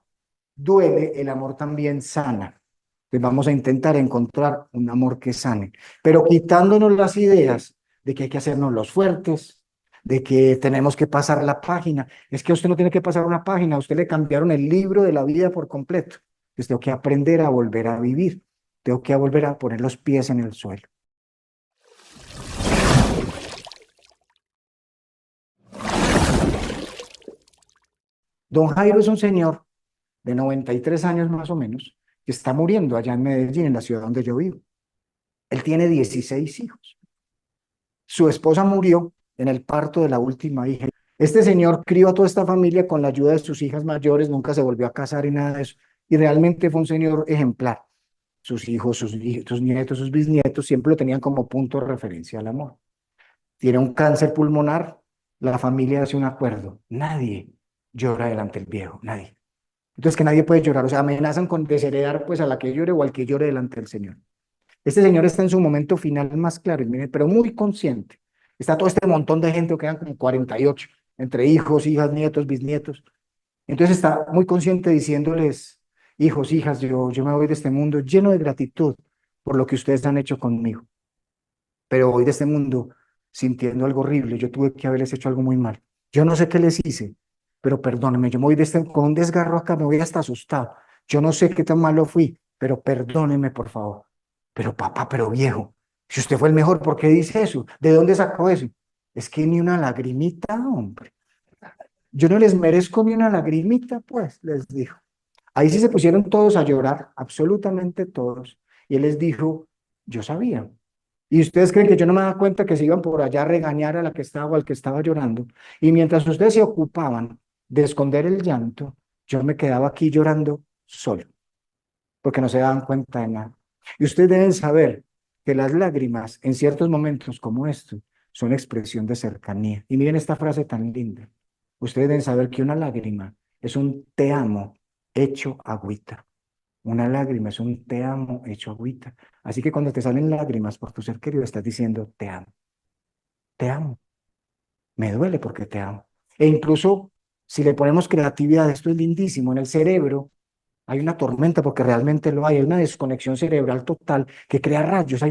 duele, el amor también sana. Entonces vamos a intentar encontrar un amor que sane, pero quitándonos las ideas de que hay que hacernos los fuertes, de que tenemos que pasar la página. Es que usted no tiene que pasar una página, a usted le cambiaron el libro de la vida por completo. Entonces tengo que aprender a volver a vivir, tengo que volver a poner los pies en el suelo. Don Jairo es un señor de 93 años más o menos, que está muriendo allá en Medellín, en la ciudad donde yo vivo. Él tiene 16 hijos. Su esposa murió en el parto de la última hija. Este señor crió a toda esta familia con la ayuda de sus hijas mayores, nunca se volvió a casar y nada de eso. Y realmente fue un señor ejemplar. Sus hijos, sus nietos, sus bisnietos siempre lo tenían como punto de referencia al amor. Tiene un cáncer pulmonar, la familia hace un acuerdo. Nadie llora delante del viejo, nadie. Entonces que nadie puede llorar, o sea, amenazan con desheredar pues a la que llore o al que llore delante del Señor. Este señor está en su momento final más claro, mire, pero muy consciente. Está todo este montón de gente, que quedan como 48, entre hijos, hijas, nietos, bisnietos. Entonces está muy consciente diciéndoles, hijos, hijas, yo me voy de este mundo lleno de gratitud por lo que ustedes han hecho conmigo, pero voy de este mundo sintiendo algo horrible. Yo tuve que haberles hecho algo muy mal. Yo no sé qué les hice, pero perdónenme, yo me voy de este, con un desgarro acá, me voy hasta asustado. Yo no sé qué tan malo fui, pero perdónenme, por favor. Pero papá, pero viejo, si usted fue el mejor, ¿por qué dice eso? ¿De dónde sacó eso? Es que ni una lagrimita, hombre. Yo no les merezco ni una lagrimita, pues, les dijo. Ahí sí se pusieron todos a llorar, absolutamente todos. Y él les dijo, yo sabía. ¿Y ustedes creen que yo no me daba cuenta que se iban por allá a regañar a la que estaba o al que estaba llorando? Y mientras ustedes se ocupaban de esconder el llanto, yo me quedaba aquí llorando solo, porque no se daban cuenta de nada. Y ustedes deben saber que las lágrimas en ciertos momentos como estos son expresión de cercanía. Y miren esta frase tan linda. Ustedes deben saber que una lágrima es un te amo hecho agüita. Una lágrima es un te amo hecho agüita. Así que cuando te salen lágrimas por tu ser querido, estás diciendo te amo, me duele porque te amo. E incluso si le ponemos creatividad, esto es lindísimo, en el cerebro hay una tormenta, porque realmente lo hay una desconexión cerebral total que crea rayos,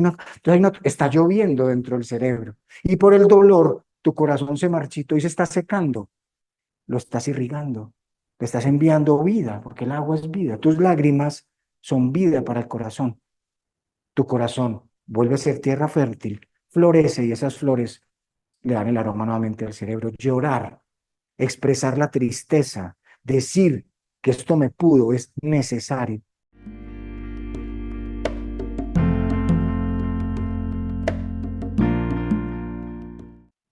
está lloviendo dentro del cerebro. Y por el dolor, tu corazón se marchitó y se está secando, lo estás irrigando, le estás enviando vida, porque el agua es vida. Tus lágrimas son vida para el corazón. Tu corazón vuelve a ser tierra fértil, florece y esas flores le dan el aroma nuevamente al cerebro. Llorar, expresar la tristeza, decir que esto me pudo, es necesario.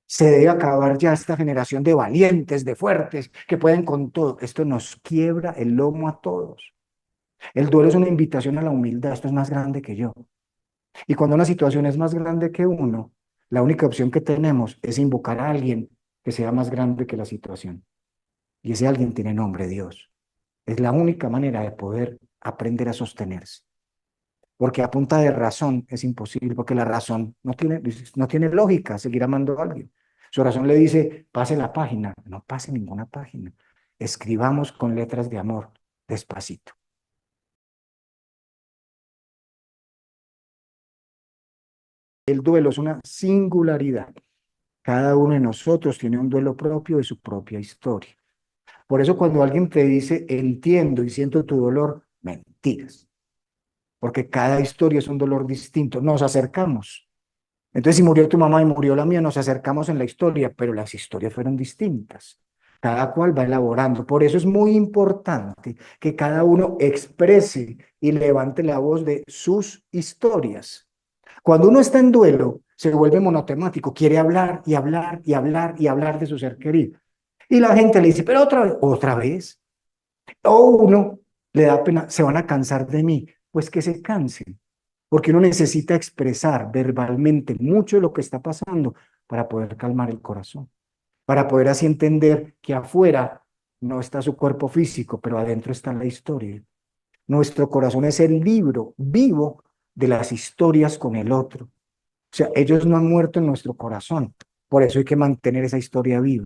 Se debe acabar ya esta generación de valientes, de fuertes, que pueden con todo. Esto nos quiebra el lomo a todos. El duelo es una invitación a la humildad. Esto es más grande que yo. Y cuando una situación es más grande que uno, la única opción que tenemos es invocar a alguien que sea más grande que la situación. Y ese alguien tiene nombre, Dios. Es la única manera de poder aprender a sostenerse. Porque a punta de razón es imposible, porque la razón no tiene lógica seguir amando a alguien. Su razón le dice, pase la página. No pase ninguna página. Escribamos con letras de amor, despacito. El duelo es una singularidad. Cada uno de nosotros tiene un duelo propio de su propia historia. Por eso cuando alguien te dice, entiendo y siento tu dolor, mentiras. Porque cada historia es un dolor distinto. Nos acercamos. Entonces, si murió tu mamá y murió la mía, nos acercamos en la historia, pero las historias fueron distintas. Cada cual va elaborando. Por eso es muy importante que cada uno exprese y levante la voz de sus historias. Cuando uno está en duelo, se vuelve monotemático, quiere hablar y hablar y hablar y hablar de su ser querido. Y la gente le dice, pero otra vez. O uno le da pena, se van a cansar de mí. Pues que se cansen, porque uno necesita expresar verbalmente mucho de lo que está pasando para poder calmar el corazón, para poder así entender que afuera no está su cuerpo físico, pero adentro está la historia. Nuestro corazón es el libro vivo de las historias con el otro. O sea, ellos no han muerto en nuestro corazón, por eso hay que mantener esa historia viva.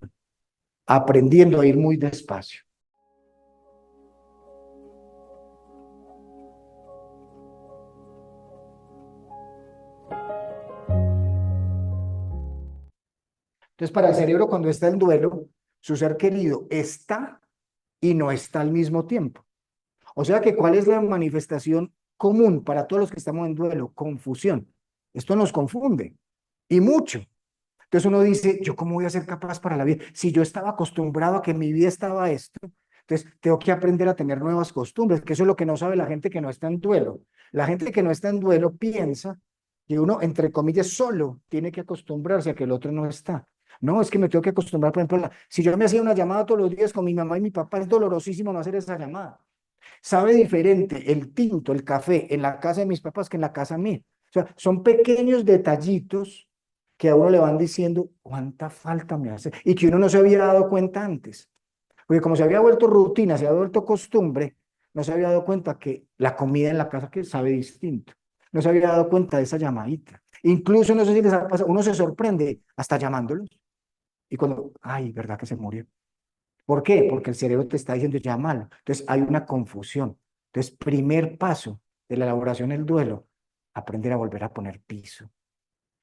aprendiendo a ir muy despacio. Entonces, para el cerebro, cuando está en duelo, su ser querido está y no está al mismo tiempo. O sea que, ¿cuál es la manifestación común para todos los que estamos en duelo? Confusión. Esto nos confunde y mucho. Entonces uno dice, ¿yo cómo voy a ser capaz para la vida? Si yo estaba acostumbrado a que en mi vida estaba esto, entonces tengo que aprender a tener nuevas costumbres, que eso es lo que no sabe la gente que no está en duelo. La gente que no está en duelo piensa que uno, entre comillas, solo tiene que acostumbrarse a que el otro no está. No, es que me tengo que acostumbrar, por ejemplo, si yo me hacía una llamada todos los días con mi mamá y mi papá, es dolorosísimo no hacer esa llamada. Sabe diferente el tinto, el café en la casa de mis papás que en la casa mía. O sea, son pequeños detallitos que a uno le van diciendo cuánta falta me hace y que uno no se había dado cuenta antes. Porque como se había vuelto rutina, se había vuelto costumbre, no se había dado cuenta que la comida en la casa que sabe distinto. No se había dado cuenta de esa llamadita. Incluso, no sé si les ha pasado, uno se sorprende hasta llamándolos. Y cuando, ay, ¿verdad que se murió? ¿Por qué? Porque el cerebro te está diciendo llámalo. Entonces hay una confusión. Entonces, primer paso de la elaboración del duelo, aprender a volver a poner piso.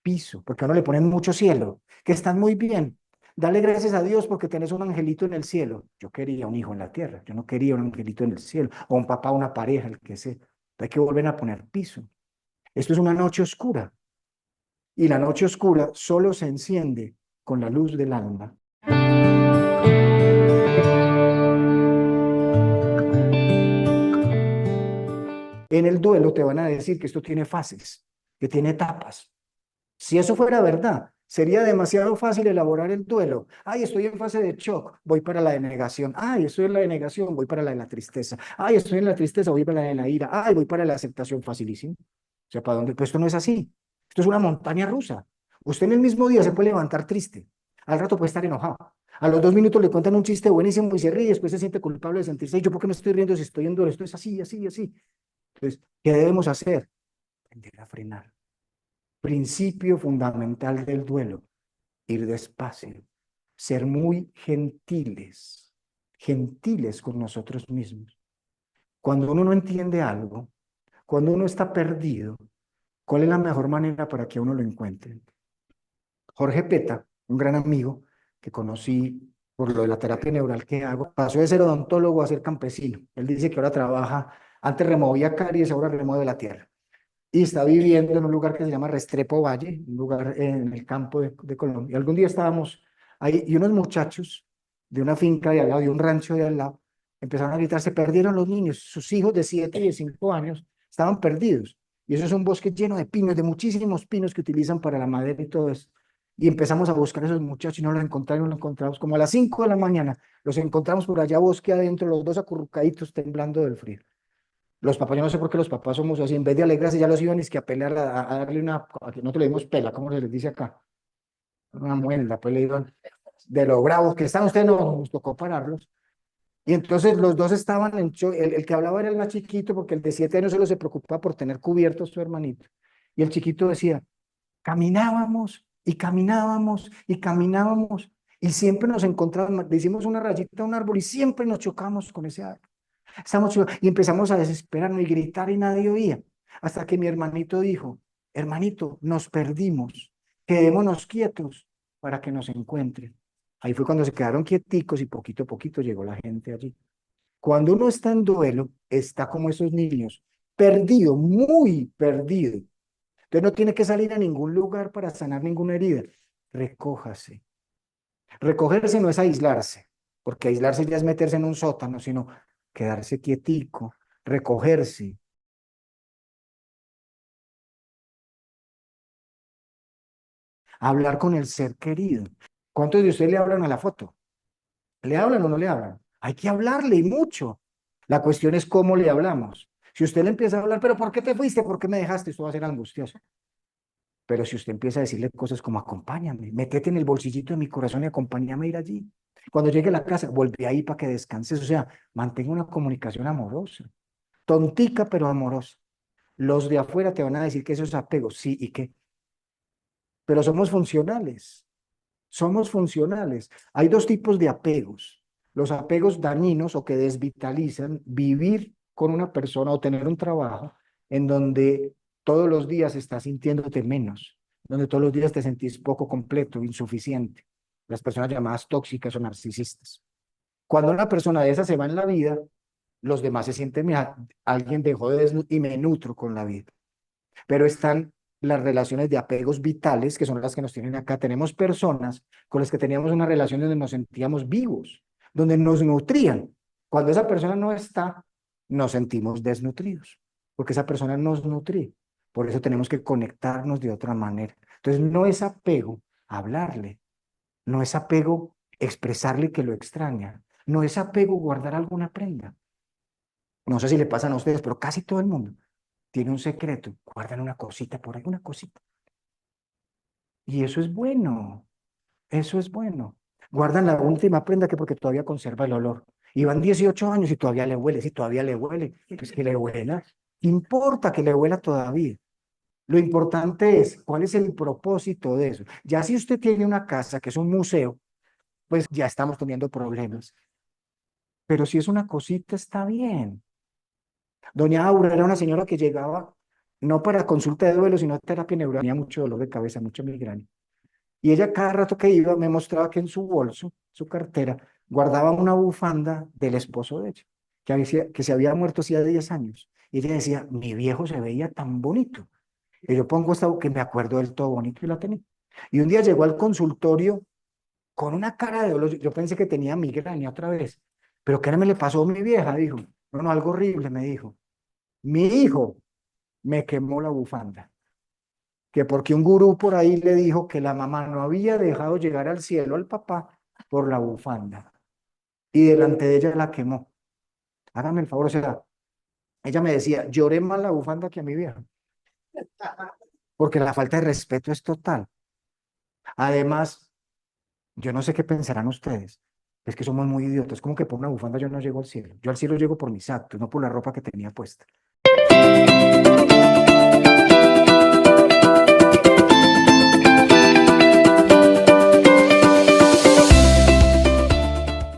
Piso, porque a uno le ponen mucho cielo, que están muy bien. Dale gracias a Dios porque tenés un angelito en el cielo. Yo quería un hijo en la tierra, yo no quería un angelito en el cielo, o un papá, una pareja, el que sea. Hay que volver a poner piso. Esto es una noche oscura, y la noche oscura solo se enciende con la luz del alma. En el duelo te van a decir que esto tiene fases, que tiene etapas. Si eso fuera verdad, sería demasiado fácil elaborar el duelo. Ay, estoy en fase de shock, voy para la denegación. Ay, estoy en la denegación, voy para la de la tristeza. Ay, estoy en la tristeza, voy para la de la ira. Ay, voy para la aceptación facilísimo. O sea, ¿para dónde? Pues esto no es así. Esto es una montaña rusa. Usted en el mismo día se puede levantar triste. Al rato puede estar enojado. A los 2 minutos le cuentan un chiste buenísimo y se ríe y después se siente culpable de sentirse. ¿Y yo por qué me estoy riendo si estoy en duelo? Esto es así, así, así. Entonces, ¿qué debemos hacer? Aprender a frenar. Principio fundamental del duelo, ir despacio, ser muy gentiles, gentiles con nosotros mismos. Cuando uno no entiende algo, cuando uno está perdido, ¿cuál es la mejor manera para que uno lo encuentre? Jorge Peta, un gran amigo que conocí por lo de la terapia neural que hago, pasó de ser odontólogo a ser campesino. Él dice que ahora trabaja, antes removía caries, ahora remueve la tierra. Y está viviendo en un lugar que se llama Restrepo Valle, un lugar en el campo de Colombia. Algún día estábamos ahí y unos muchachos de una finca de al lado, de un rancho de al lado, empezaron a gritar, se perdieron los niños, sus hijos de 7 y de 5 años estaban perdidos. Y eso es un bosque lleno de pinos, de muchísimos pinos que utilizan para la madera y todo eso. Y empezamos a buscar a esos muchachos y no los encontramos, no los encontramos. Como a las 5 de la mañana, los encontramos por allá bosque adentro, los dos acurrucaditos temblando del frío. Los papás, yo no sé por qué los papás somos así, en vez de alegrarse, ya los iban es que a pelear, a darle una, a que no te le dimos pela, como se les dice acá, una muela, pues le iban, de lo bravos que están ustedes, no, nos tocó pararlos. Y entonces los dos estaban en shock, el que hablaba era el más chiquito, porque el de 7 años solo se preocupaba por tener cubierto a su hermanito. Y el chiquito decía, caminábamos y caminábamos y caminábamos, y siempre nos encontrábamos, le hicimos una rayita a un árbol y siempre nos chocamos con ese árbol. Y empezamos a desesperarnos y gritar y nadie oía. Hasta que mi hermanito dijo, hermanito, nos perdimos, quedémonos quietos para que nos encuentren. Ahí fue cuando se quedaron quieticos y poquito a poquito llegó la gente allí. Cuando uno está en duelo, está como esos niños, perdido, muy perdido. Entonces no tiene que salir a ningún lugar para sanar ninguna herida. Recójase. Recogerse no es aislarse, porque aislarse ya es meterse en un sótano, sino quedarse quietico, recogerse, hablar con el ser querido. ¿Cuántos de ustedes le hablan a la foto? ¿Le hablan o no le hablan? Hay que hablarle y mucho. La cuestión es cómo le hablamos. Si usted le empieza a hablar, pero ¿por qué te fuiste? ¿Por qué me dejaste? Esto va a ser angustioso. Pero si usted empieza a decirle cosas como acompáñame, métete en el bolsillito de mi corazón y acompáñame a ir allí. Cuando llegue a la casa, vuelve ahí para que descanses. O sea, mantenga una comunicación amorosa. Tontica, pero amorosa. Los de afuera te van a decir que eso es apego, sí, ¿y qué? Pero somos funcionales. somos funcionales. Hay dos tipos de apegos. Los apegos dañinos o que desvitalizan, vivir con una persona o tener un trabajo en donde todos los días estás sintiéndote menos, donde todos los días te sentís poco completo, insuficiente. Las personas llamadas tóxicas o narcisistas. Cuando una persona de esas se va en la vida, los demás se sienten, mira, alguien dejó de y me nutro con la vida. Pero están las relaciones de apegos vitales, que son las que nos tienen acá. Tenemos personas con las que teníamos una relación donde nos sentíamos vivos, donde nos nutrían. Cuando esa persona no está, nos sentimos desnutridos, porque esa persona nos nutría. Por eso tenemos que conectarnos de otra manera. Entonces, no es apego hablarle, no es apego expresarle que lo extraña, no es apego guardar alguna prenda. No sé si le pasan a ustedes, pero casi todo el mundo tiene un secreto, guardan una cosita por ahí, una cosita. Y eso es bueno, eso es bueno. Guardan la última prenda que porque todavía conserva el olor. Y van 18 años y todavía le huele, si todavía le huele, pues que le huela. Importa que le huela todavía. Lo importante es cuál es el propósito de eso. Ya si usted tiene una casa que es un museo, pues ya estamos teniendo problemas. Pero si es una cosita, está bien. Doña Aura era una señora que llegaba no para consulta de duelo, sino terapia neural. Tenía mucho dolor de cabeza, mucha migraña. Y ella cada rato que iba me mostraba que en su bolso, su cartera, guardaba una bufanda del esposo de ella, que se había muerto hacía 10 años. Y ella decía, mi viejo se veía tan bonito. Y yo pongo esta que me acuerdo del todo bonito y la tenía. Y un día llegó al consultorio con una cara de dolor. Yo pensé que tenía migraña otra vez. Pero ¿qué me le pasó a mi vieja? Dijo. No, no, algo horrible, me dijo. Mi hijo me quemó la bufanda, que porque un gurú por ahí le dijo que la mamá no había dejado llegar al cielo al papá por la bufanda y delante de ella la quemó. Hágame el favor, o sea, ella me decía, lloré más la bufanda que a mi vieja, porque la falta de respeto es total. Además, yo no sé qué pensarán ustedes, es que somos muy idiotas, como que por una bufanda yo no llego al cielo, yo al cielo llego por mis actos, no por la ropa que tenía puesta.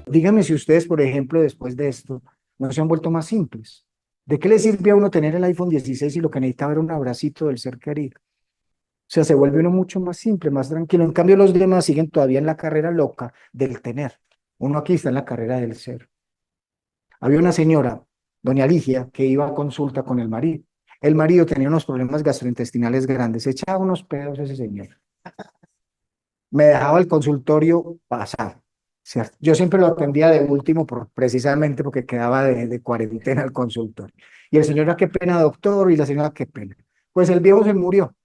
Díganme si ustedes, por ejemplo, después de esto, no se han vuelto más simples. ¿De qué le sirve a uno tener el iPhone 16 y lo que necesita era un abracito del ser querido? O sea, se vuelve uno mucho más simple, más tranquilo. En cambio, los demás siguen todavía en la carrera loca del tener. Uno aquí está en la carrera del ser. Había una señora, doña Ligia, que iba a consulta con el marido. El marido tenía unos problemas gastrointestinales grandes, se echaba unos pedos ese señor. Me dejaba el consultorio pasar, ¿cierto? Yo siempre lo atendía de último precisamente porque quedaba de cuarentena el consultorio. Y el señor, qué pena, doctor, y la señora, qué pena. Pues el viejo se murió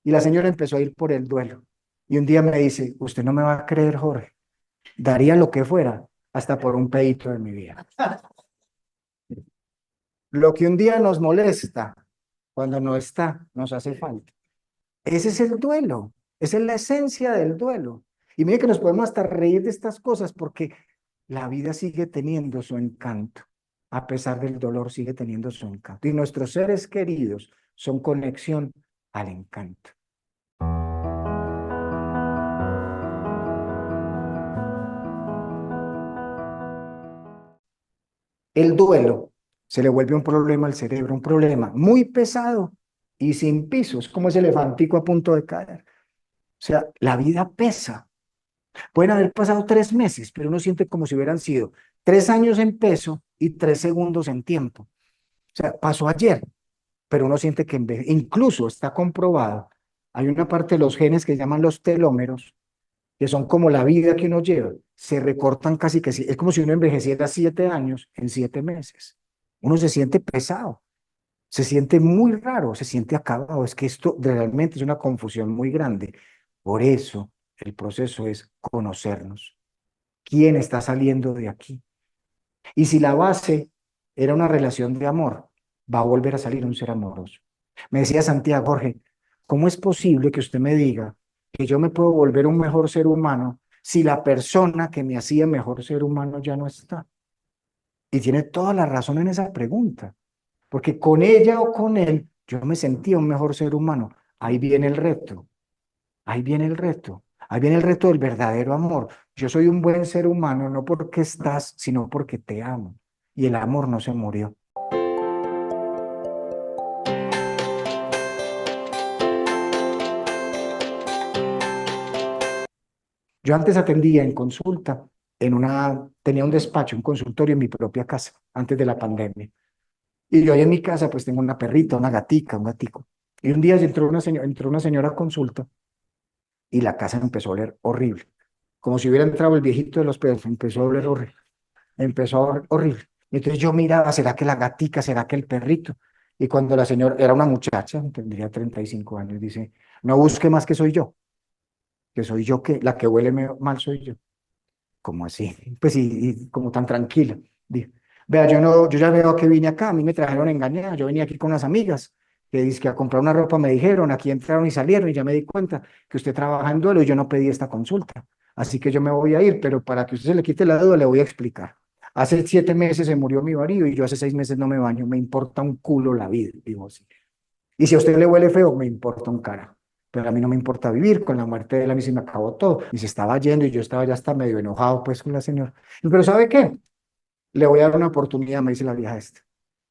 y la señora empezó a ir por el duelo. Y un día me dice, usted no me va a creer, Jorge, daría lo que fuera, hasta por un pedito de mi vida. Lo que un día nos molesta, cuando no está, nos hace falta. Ese es el duelo, esa es la esencia del duelo. Y mire que nos podemos hasta reír de estas cosas porque la vida sigue teniendo su encanto, a pesar del dolor sigue teniendo su encanto. Y nuestros seres queridos son conexión al encanto. El duelo se le vuelve un problema al cerebro, un problema muy pesado y sin pisos, como ese elefantico a punto de caer. O sea, la vida pesa. Pueden haber pasado 3 meses, pero uno siente como si hubieran sido 3 años en peso y 3 segundos en tiempo. O sea, pasó ayer, pero uno siente que incluso está comprobado. Hay una parte de los genes que se llaman los telómeros, que son como la vida que uno lleva. Se recortan casi que es como si uno envejeciera 7 años en 7 meses. Uno se siente pesado, se siente muy raro, se siente acabado. Es que esto realmente es una confusión muy grande. Por eso el proceso es conocernos. ¿Quién está saliendo de aquí? Y si la base era una relación de amor, va a volver a salir un ser amoroso. Me decía Santiago, Jorge, ¿cómo es posible que usted me diga que yo me puedo volver un mejor ser humano si la persona que me hacía mejor ser humano ya no está? Y tiene toda la razón en esa pregunta, porque con ella o con él yo me sentía un mejor ser humano. Ahí viene el reto, ahí viene el reto. Ahí viene el reto del verdadero amor. Yo soy un buen ser humano, no porque estás, sino porque te amo. Y el amor no se murió. Yo antes atendía en consulta, tenía un despacho, un consultorio en mi propia casa, antes de la pandemia. Y yo ahí en mi casa pues tengo una perrita, una gatica, un gatico. Y un día entró una señora a consulta y la casa empezó a oler horrible. Como si hubiera entrado el viejito de los pedos, empezó a oler horrible. Empezó a oler horrible. Y entonces yo miraba, ¿será que la gatica, será que el perrito? Y cuando la señora, era una muchacha, tendría 35 años, dice, no busque más que soy yo que la que huele mal soy yo. ¿Cómo así? Pues y como tan tranquila. Dijo, vea, yo no, yo ya veo que vine acá, a mí me trajeron engañada, yo venía aquí con unas amigas que dice que a comprar una ropa me dijeron, aquí entraron y salieron y ya me di cuenta que usted trabaja en duelo y yo no pedí esta consulta. Así que yo me voy a ir, pero para que usted se le quite la duda le voy a explicar. Hace 7 meses se murió mi marido y yo hace 6 meses no me baño, me importa un culo la vida, digo así. Y si a usted le huele feo, me importa un cara. Pero a mí no me importa vivir, con la muerte de él a mí se me acabó todo. Y se estaba yendo y yo estaba ya hasta medio enojado pues con la señora. Pero ¿sabe qué? Le voy a dar una oportunidad, me dice la vieja esta.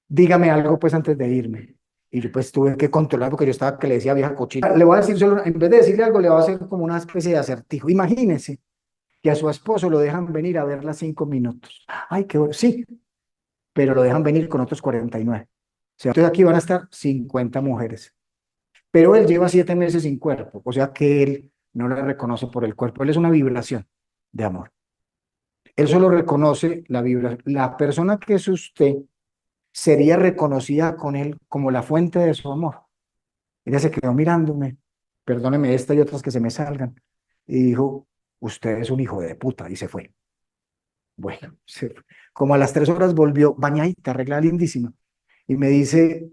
Dígame algo pues antes de irme. Y yo pues tuve que controlar porque yo estaba que le decía vieja cochina. Le voy a decir solo, en vez de decirle algo, le voy a hacer como una especie de acertijo. Imagínense que a su esposo lo dejan venir a verla 5 minutos. Ay, qué bueno. Sí, pero lo dejan venir con otros 49. O sea, entonces aquí van a estar 50 mujeres. Pero él lleva 7 meses sin cuerpo, o sea que él no la reconoce por el cuerpo, él es una vibración de amor. Él solo reconoce la vibración. La persona que es usted sería reconocida con él como la fuente de su amor. Ella se quedó mirándome, perdóneme esta y otras que se me salgan, y dijo, usted es un hijo de puta, y se fue. Bueno, se fue. Como a las 3 horas volvió, bañadita, arreglada, lindísima, y me dice,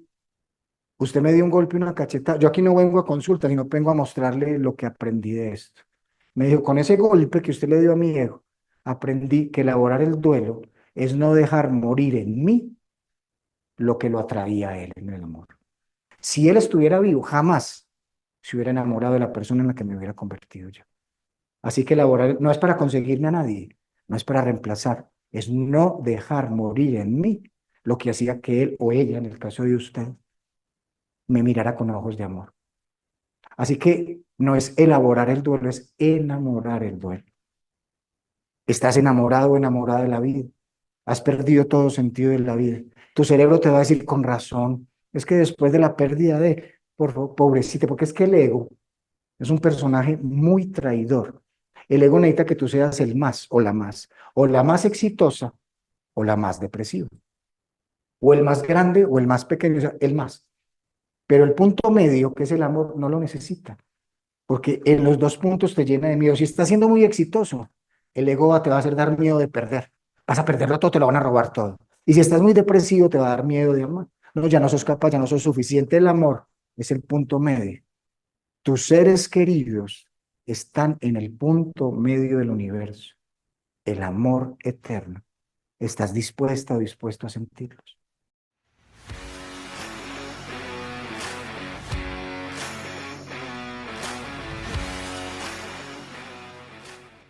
usted me dio un golpe, una cacheta. Yo aquí no vengo a consulta, sino vengo a mostrarle lo que aprendí de esto. Me dijo, con ese golpe que usted le dio a mi ego, aprendí que elaborar el duelo es no dejar morir en mí lo que lo atraía a él en el amor. Si él estuviera vivo, jamás se hubiera enamorado de la persona en la que me hubiera convertido yo. Así que elaborar no es para conseguirme a nadie, no es para reemplazar, es no dejar morir en mí lo que hacía que él o ella, en el caso de usted, me mirara con ojos de amor. Así que no es elaborar el duelo, es enamorar el duelo. Estás enamorado o enamorada de la vida. Has perdido todo sentido de la vida. Tu cerebro te va a decir con razón, es que después de la pérdida de, por favor, pobrecita, porque es que el ego es un personaje muy traidor. El ego necesita que tú seas el más, o la más exitosa, o la más depresiva, o el más grande, o el más pequeño, o sea, el más. Pero el punto medio, que es el amor, no lo necesita. Porque en los dos puntos te llena de miedo. Si estás siendo muy exitoso, el ego te va a hacer dar miedo de perder. Vas a perderlo todo, te lo van a robar todo. Y si estás muy depresivo, te va a dar miedo de amar. No, ya no sos capaz, ya no sos suficiente. El amor es el punto medio. Tus seres queridos están en el punto medio del universo. El amor eterno. ¿Estás dispuesta o dispuesto a sentirlos?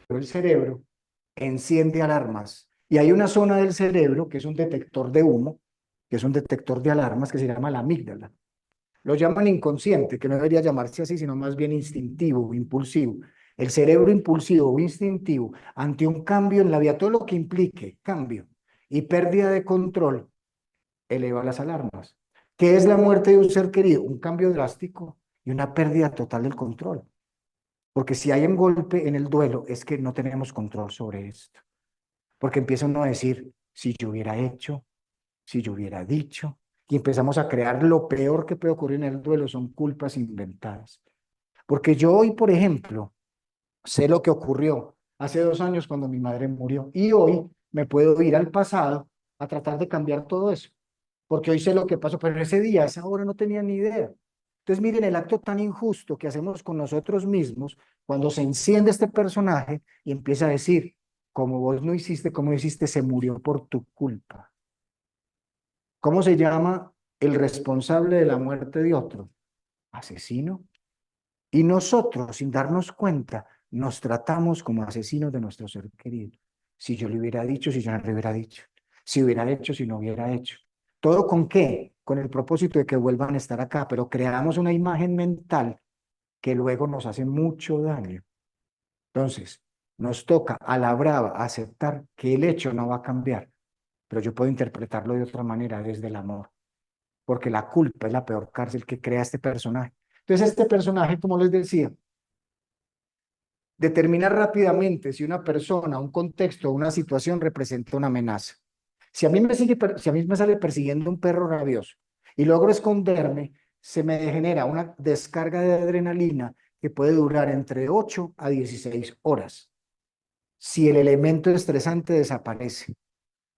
Pero el cerebro enciende alarmas. Y hay una zona del cerebro que es un detector de humo, que es un detector de alarmas que se llama la amígdala. Lo llaman inconsciente, que no debería llamarse así, sino más bien instintivo, impulsivo. El cerebro impulsivo o instintivo, ante un cambio en la vida, todo lo que implique cambio y pérdida de control, eleva las alarmas. ¿Qué es la muerte de un ser querido? Un cambio drástico y una pérdida total del control. Porque si hay un golpe en el duelo, es que no tenemos control sobre esto. Porque empieza uno a decir, si yo hubiera hecho, si yo hubiera dicho, y empezamos a crear lo peor que puede ocurrir en el duelo, son culpas inventadas. Porque yo hoy, por ejemplo, sé lo que ocurrió hace 2 años cuando mi madre murió, y hoy me puedo ir al pasado a tratar de cambiar todo eso, porque hoy sé lo que pasó, pero ese día, a esa hora no tenía ni idea. Entonces miren el acto tan injusto que hacemos con nosotros mismos cuando se enciende este personaje y empieza a decir, como vos no hiciste, como hiciste, se murió por tu culpa. ¿Cómo se llama el responsable de la muerte de otro? Asesino. Y nosotros, sin darnos cuenta, nos tratamos como asesinos de nuestro ser querido. Si yo le hubiera dicho, si yo no le hubiera dicho, si hubiera hecho, si no hubiera hecho. ¿Todo con qué? Con el propósito de que vuelvan a estar acá, pero creamos una imagen mental que luego nos hace mucho daño. Entonces, nos toca a la brava aceptar que el hecho no va a cambiar, pero yo puedo interpretarlo de otra manera, desde el amor, porque la culpa es la peor cárcel que crea este personaje. Entonces, este personaje, como les decía, determina rápidamente si una persona, un contexto o una situación representa una amenaza. Si a mí me sale persiguiendo un perro rabioso y logro esconderme, se me genera una descarga de adrenalina que puede durar entre 8 a 16 horas. Si el elemento estresante desaparece.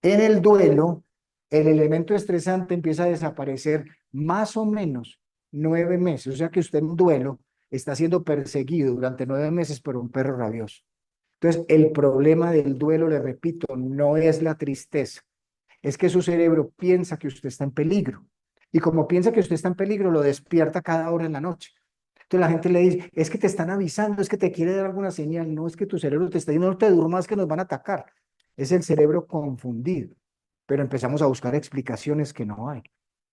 En el duelo, el elemento estresante empieza a desaparecer más o menos 9 meses. O sea que usted en duelo está siendo perseguido durante 9 meses por un perro rabioso. Entonces, el problema del duelo, le repito, no es la tristeza, es que su cerebro piensa que usted está en peligro. Y como piensa que usted está en peligro, lo despierta cada hora en la noche. Entonces la gente le dice, es que te están avisando, es que te quiere dar alguna señal, no es que tu cerebro te está diciendo, no te durmas que nos van a atacar. Es el cerebro confundido, pero empezamos a buscar explicaciones que no hay.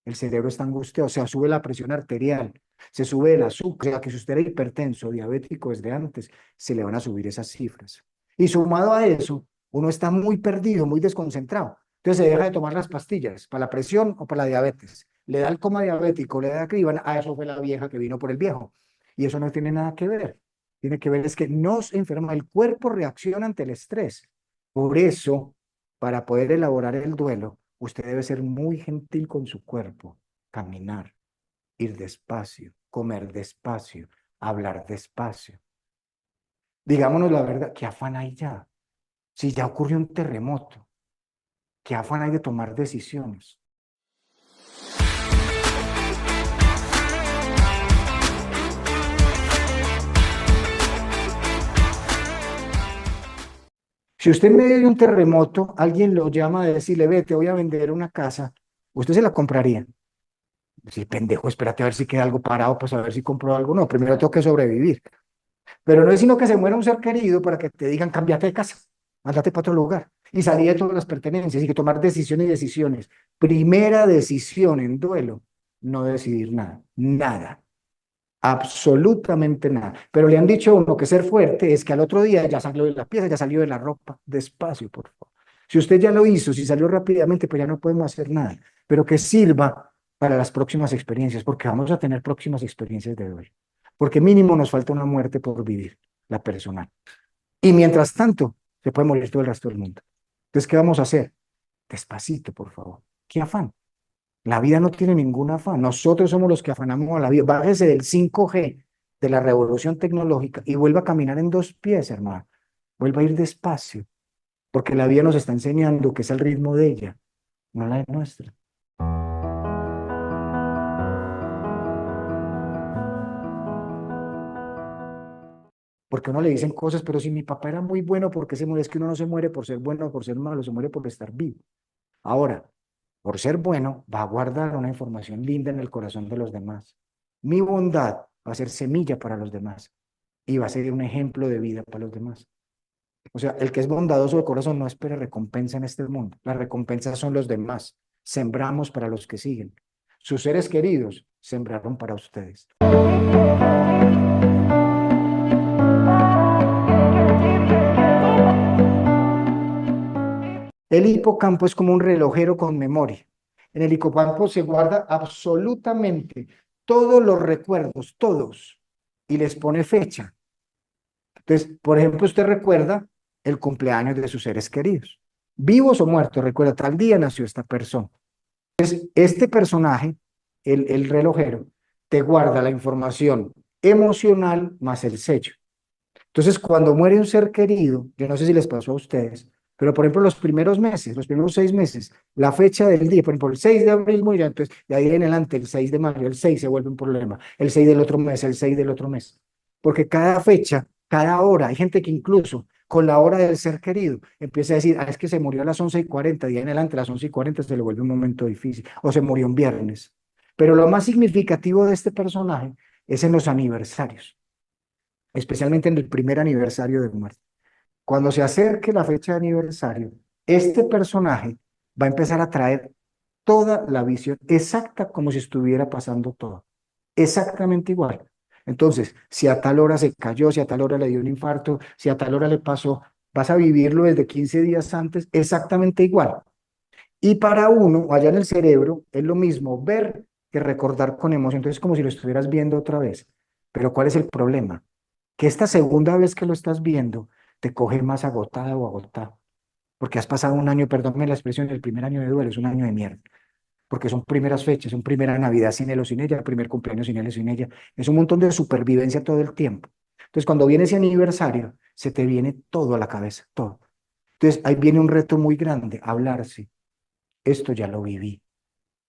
El cerebro está angustiado, o sea, sube la presión arterial, se sube el azúcar, o sea, que si usted era hipertenso, diabético desde antes, se le van a subir esas cifras. Y sumado a eso, uno está muy perdido, muy desconcentrado. Entonces se deja de tomar las pastillas para la presión o para la diabetes. Le da el coma diabético, le da criban, eso fue la vieja que vino por el viejo. Y eso no tiene nada que ver. Tiene que ver es que nos enferma, el cuerpo reacciona ante el estrés. Por eso, para poder elaborar el duelo, usted debe ser muy gentil con su cuerpo, caminar, ir despacio, comer despacio, hablar despacio. Digámonos la verdad, ¿qué afán hay ya? Si ya ocurrió un terremoto, ¿qué afán hay de tomar decisiones? Si usted en medio de un terremoto, alguien lo llama a decirle, ve, te voy a vender una casa, usted se la compraría. Sí, pendejo, espérate a ver si queda algo parado, pues a ver si compro algo. No, primero tengo que sobrevivir. Pero no es sino que se muera un ser querido para que te digan, cámbiate de casa, mándate para otro lugar. Y salir de todas las pertenencias y que tomar decisiones y decisiones. Primera decisión en duelo, no decidir nada, nada, absolutamente nada. Pero le han dicho a uno que ser fuerte es que al otro día ya salió de la pieza, ya salió de la ropa, despacio, por favor. Si usted ya lo hizo, si salió rápidamente, pues ya no podemos hacer nada. Pero que sirva para las próximas experiencias, porque vamos a tener próximas experiencias de duelo. Porque mínimo nos falta una muerte por vivir, la personal. Y mientras tanto, se puede morir todo el resto del mundo. Entonces, ¿qué vamos a hacer? Despacito, por favor. ¿Qué afán? La vida no tiene ningún afán. Nosotros somos los que afanamos a la vida. Bájese del 5G de la revolución tecnológica y vuelva a caminar en dos pies, hermano. Vuelva a ir despacio, porque la vida nos está enseñando que es el ritmo de ella, no la de nuestra. Porque a uno le dicen cosas, pero si mi papá era muy bueno, ¿por qué se muere? Es que uno no se muere por ser bueno o por ser malo, se muere por estar vivo. Ahora, por ser bueno, va a guardar una información linda en el corazón de los demás. Mi bondad va a ser semilla para los demás y va a ser un ejemplo de vida para los demás. O sea, el que es bondadoso de corazón no espera recompensa en este mundo. Las recompensas son los demás. Sembramos para los que siguen. Sus seres queridos sembraron para ustedes. El hipocampo es como un relojero con memoria. En el hipocampo se guarda absolutamente todos los recuerdos, todos, y les pone fecha. Entonces, por ejemplo, usted recuerda el cumpleaños de sus seres queridos. Vivos o muertos, recuerda, tal día nació esta persona. Entonces, este personaje, el relojero, te guarda la información emocional más el sello. Entonces, cuando muere un ser querido, yo no sé si les pasó a ustedes, pero por ejemplo, los primeros meses, los primeros 6 meses, la fecha del día, por ejemplo, el 6 de abril murió, entonces de ahí en adelante, el 6 de mayo, el 6 se vuelve un problema, el 6 del otro mes, el 6 del otro mes. Porque cada fecha, cada hora, hay gente que incluso con la hora del ser querido empieza a decir, es que se murió a las 11:40, de ahí en adelante, a las 11:40 se le vuelve un momento difícil, o se murió un viernes. Pero lo más significativo de este personaje es en los aniversarios. especialmente en el primer aniversario de muerte. Cuando se acerque la fecha de aniversario, este personaje va a empezar a traer toda la visión exacta como si estuviera pasando todo, exactamente igual. Entonces, si a tal hora se cayó, si a tal hora le dio un infarto, si a tal hora le pasó, vas a vivirlo desde 15 días antes exactamente igual. Y para uno, allá en el cerebro, es lo mismo ver que recordar con emoción. Entonces, es como si lo estuvieras viendo otra vez. Pero ¿cuál es el problema? Que esta segunda vez que lo estás viendo, te coge más agotada o agotado. Porque has pasado un año, perdónme la expresión, el primer año de duelo es un año de mierda. Porque son primeras fechas, son primera Navidad sin él o sin ella, primer cumpleaños sin él o sin ella. Es un montón de supervivencia todo el tiempo. Entonces, cuando viene ese aniversario, se te viene todo a la cabeza, todo. Entonces, ahí viene un reto muy grande, hablarse. Esto ya lo viví.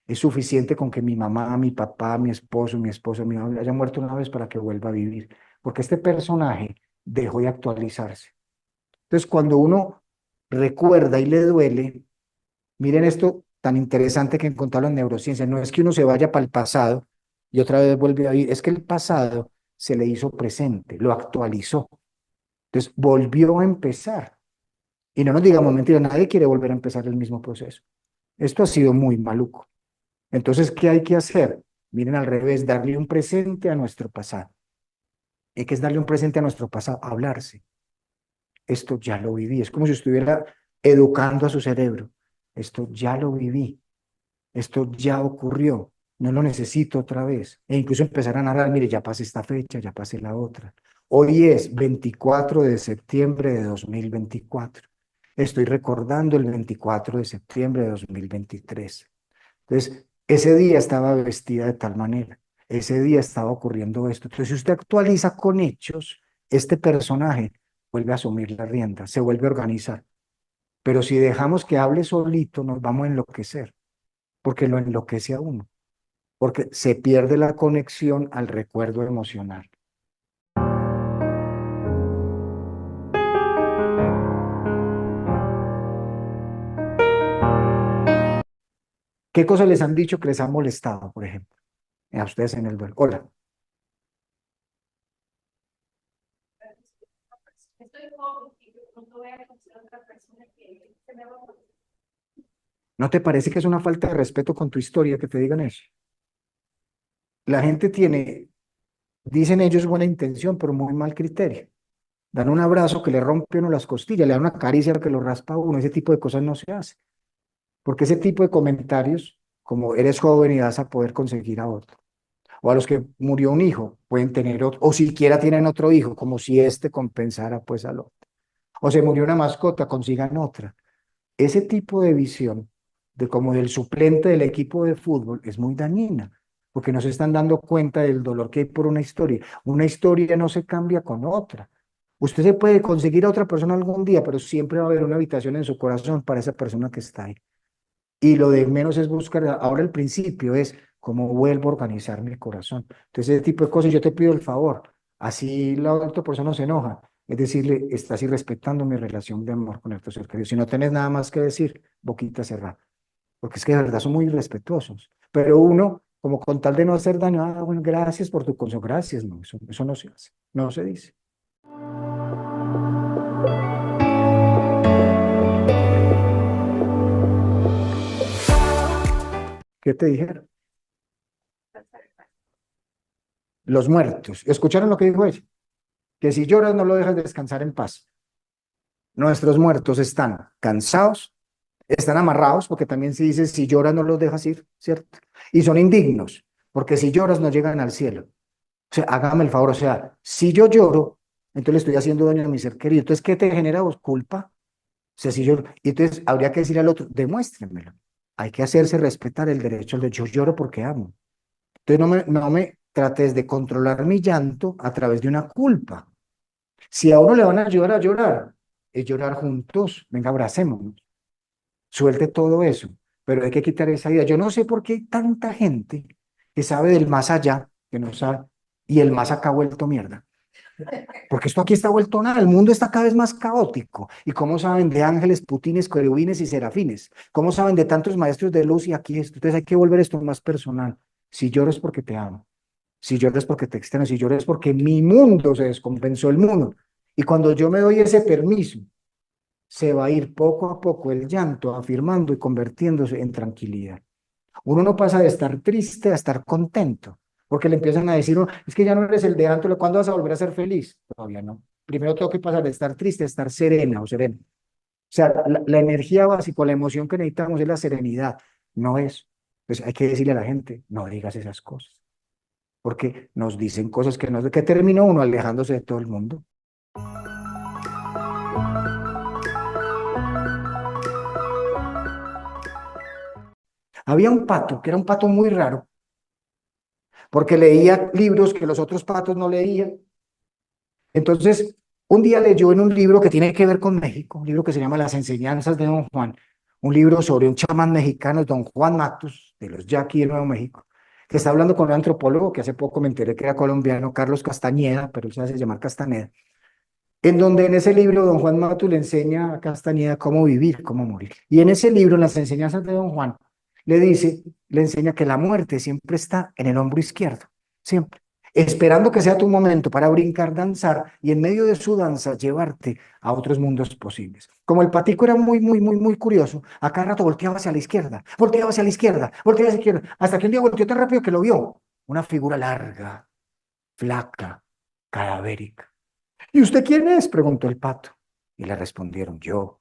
Es suficiente con que mi mamá, mi papá, mi esposo, mi esposa, mi mamá haya muerto una vez para que vuelva a vivir. Porque este personaje dejó de actualizarse. Entonces, cuando uno recuerda y le duele, miren esto tan interesante que encontraron en neurociencia. No es que uno se vaya para el pasado y otra vez vuelve a vivir, es que el pasado se le hizo presente, lo actualizó. Entonces, volvió a empezar. Y no nos digamos mentira, nadie quiere volver a empezar el mismo proceso. Esto ha sido muy maluco. Entonces, ¿qué hay que hacer? Miren al revés, darle un presente a nuestro pasado. ¿Y qué es darle un presente a nuestro pasado? Hablarse. Esto ya lo viví. Es como si estuviera educando a su cerebro. Esto ya lo viví. Esto ya ocurrió. No lo necesito otra vez. E incluso empezar a narrar, mire, ya pasé esta fecha, ya pasé la otra. Hoy es 24 de septiembre de 2024. Estoy recordando el 24 de septiembre de 2023. Entonces, ese día estaba vestida de tal manera, ese día estaba ocurriendo esto. Entonces, si usted actualiza con hechos, este personaje vuelve a asumir la rienda, se vuelve a organizar. Pero si dejamos que hable solito, nos vamos a enloquecer, porque lo enloquece a uno, porque se pierde la conexión al recuerdo emocional. ¿Qué cosas les han dicho que les ha molestado, por ejemplo, a ustedes en el duelo? Hola, Estoy joven y de pronto voy a conocer a otra persona que se me va a morir. ¿no te parece que es una falta de respeto con tu historia que te digan eso? La gente tiene, dicen ellos buena intención, pero muy mal criterio. Dan un abrazo que le rompe a uno las costillas, le dan una caricia que lo raspa a uno, ese tipo de cosas no se hace. Porque ese tipo de comentarios, como eres joven y vas a poder conseguir a otro, o a los que murió un hijo, pueden tener otro, o siquiera tienen otro hijo, como si este compensara pues al otro. O se murió una mascota, consigan otra. Ese tipo de visión, de como del suplente del equipo de fútbol, es muy dañina, porque no se están dando cuenta del dolor que hay por una historia. Una historia no se cambia con otra. Usted se puede conseguir a otra persona algún día, pero siempre va a haber una habitación en su corazón para esa persona que está ahí. Y lo de menos es buscar, ahora el principio es cómo vuelvo a organizar mi corazón. Entonces, ese tipo de cosas yo te pido el favor. Así la otra persona se enoja. Es decirle, estás irrespetando mi relación de amor con estos ser querido. Si no tenés nada más que decir, boquita cerrada. Porque es que de verdad son muy irrespetuosos. Pero uno, como con tal de no hacer daño, ah, bueno, gracias por tu consejo, gracias, no, eso no se hace, no se dice. ¿Qué te dijeron? Los muertos. ¿Escucharon lo que dijo ella? Que si lloras no lo dejas descansar en paz. Nuestros muertos están cansados, están amarrados, porque también se dice, si lloras no los dejas ir, ¿cierto? Y son indignos, porque si lloras no llegan al cielo. O sea, hágame el favor, o sea, si yo lloro, entonces le estoy haciendo daño a mi ser querido. Entonces, ¿qué te genera vos? Culpa. O sea, si yo, y entonces habría que decirle al otro, demuéstrenmelo. Hay que hacerse respetar el derecho al de yo lloro porque amo. Entonces, no me trates de controlar mi llanto a través de una culpa. Si a uno le van a ayudar a llorar, es llorar juntos. Venga, abracémonos. Suelte todo eso, pero hay que quitar esa idea. Yo no sé por qué hay tanta gente que sabe del más allá, que no sabe, y el más acá ha vuelto mierda. Porque esto aquí está vuelto nada, el mundo está cada vez más caótico. ¿Y cómo saben de ángeles, putines, querubines y serafines? ¿Cómo saben de tantos maestros de luz y aquí esto? Entonces hay que volver esto más personal. Si lloro es porque te amo. Si lloro es porque te extraño, si lloro es porque mi mundo se descompensó el mundo. Y cuando yo me doy ese permiso, se va a ir poco a poco el llanto afirmando y convirtiéndose en tranquilidad. Uno no pasa de estar triste a estar contento, porque le empiezan a decir, es que ya no eres el de antes, ¿cuándo vas a volver a ser feliz? Todavía no. Primero tengo que pasar de estar triste a estar serena o sereno. O sea, la energía básica, la emoción que necesitamos es la serenidad, no es. Pues hay que decirle a la gente, no digas esas cosas, porque nos dicen cosas que no, que terminó uno alejándose de todo el mundo. Había un pato, que era un pato muy raro, porque leía libros que los otros patos no leían. Entonces, un día leyó en un libro que tiene que ver con México, un libro que se llama Las Enseñanzas de Don Juan, un libro sobre un chamán mexicano, Don Juan Matus, de los Yaqui de Nuevo México, que está hablando con un antropólogo que hace poco me enteré que era colombiano, Carlos Castañeda, pero él se hace llamar Castaneda, en donde en ese libro Don Juan Matus le enseña a Castañeda cómo vivir, cómo morir. Y en ese libro, en las enseñanzas de Don Juan, le dice, le enseña que la muerte siempre está en el hombro izquierdo, siempre, esperando que sea tu momento para brincar, danzar y en medio de su danza llevarte a otros mundos posibles. Como el patico era muy curioso, a cada rato volteaba hacia la izquierda, volteaba hacia la izquierda, volteaba hacia la izquierda, hasta que un día volteó tan rápido que lo vio, una figura larga, flaca, cadavérica. ¿Y usted quién es? Preguntó el pato. Y le respondieron, yo,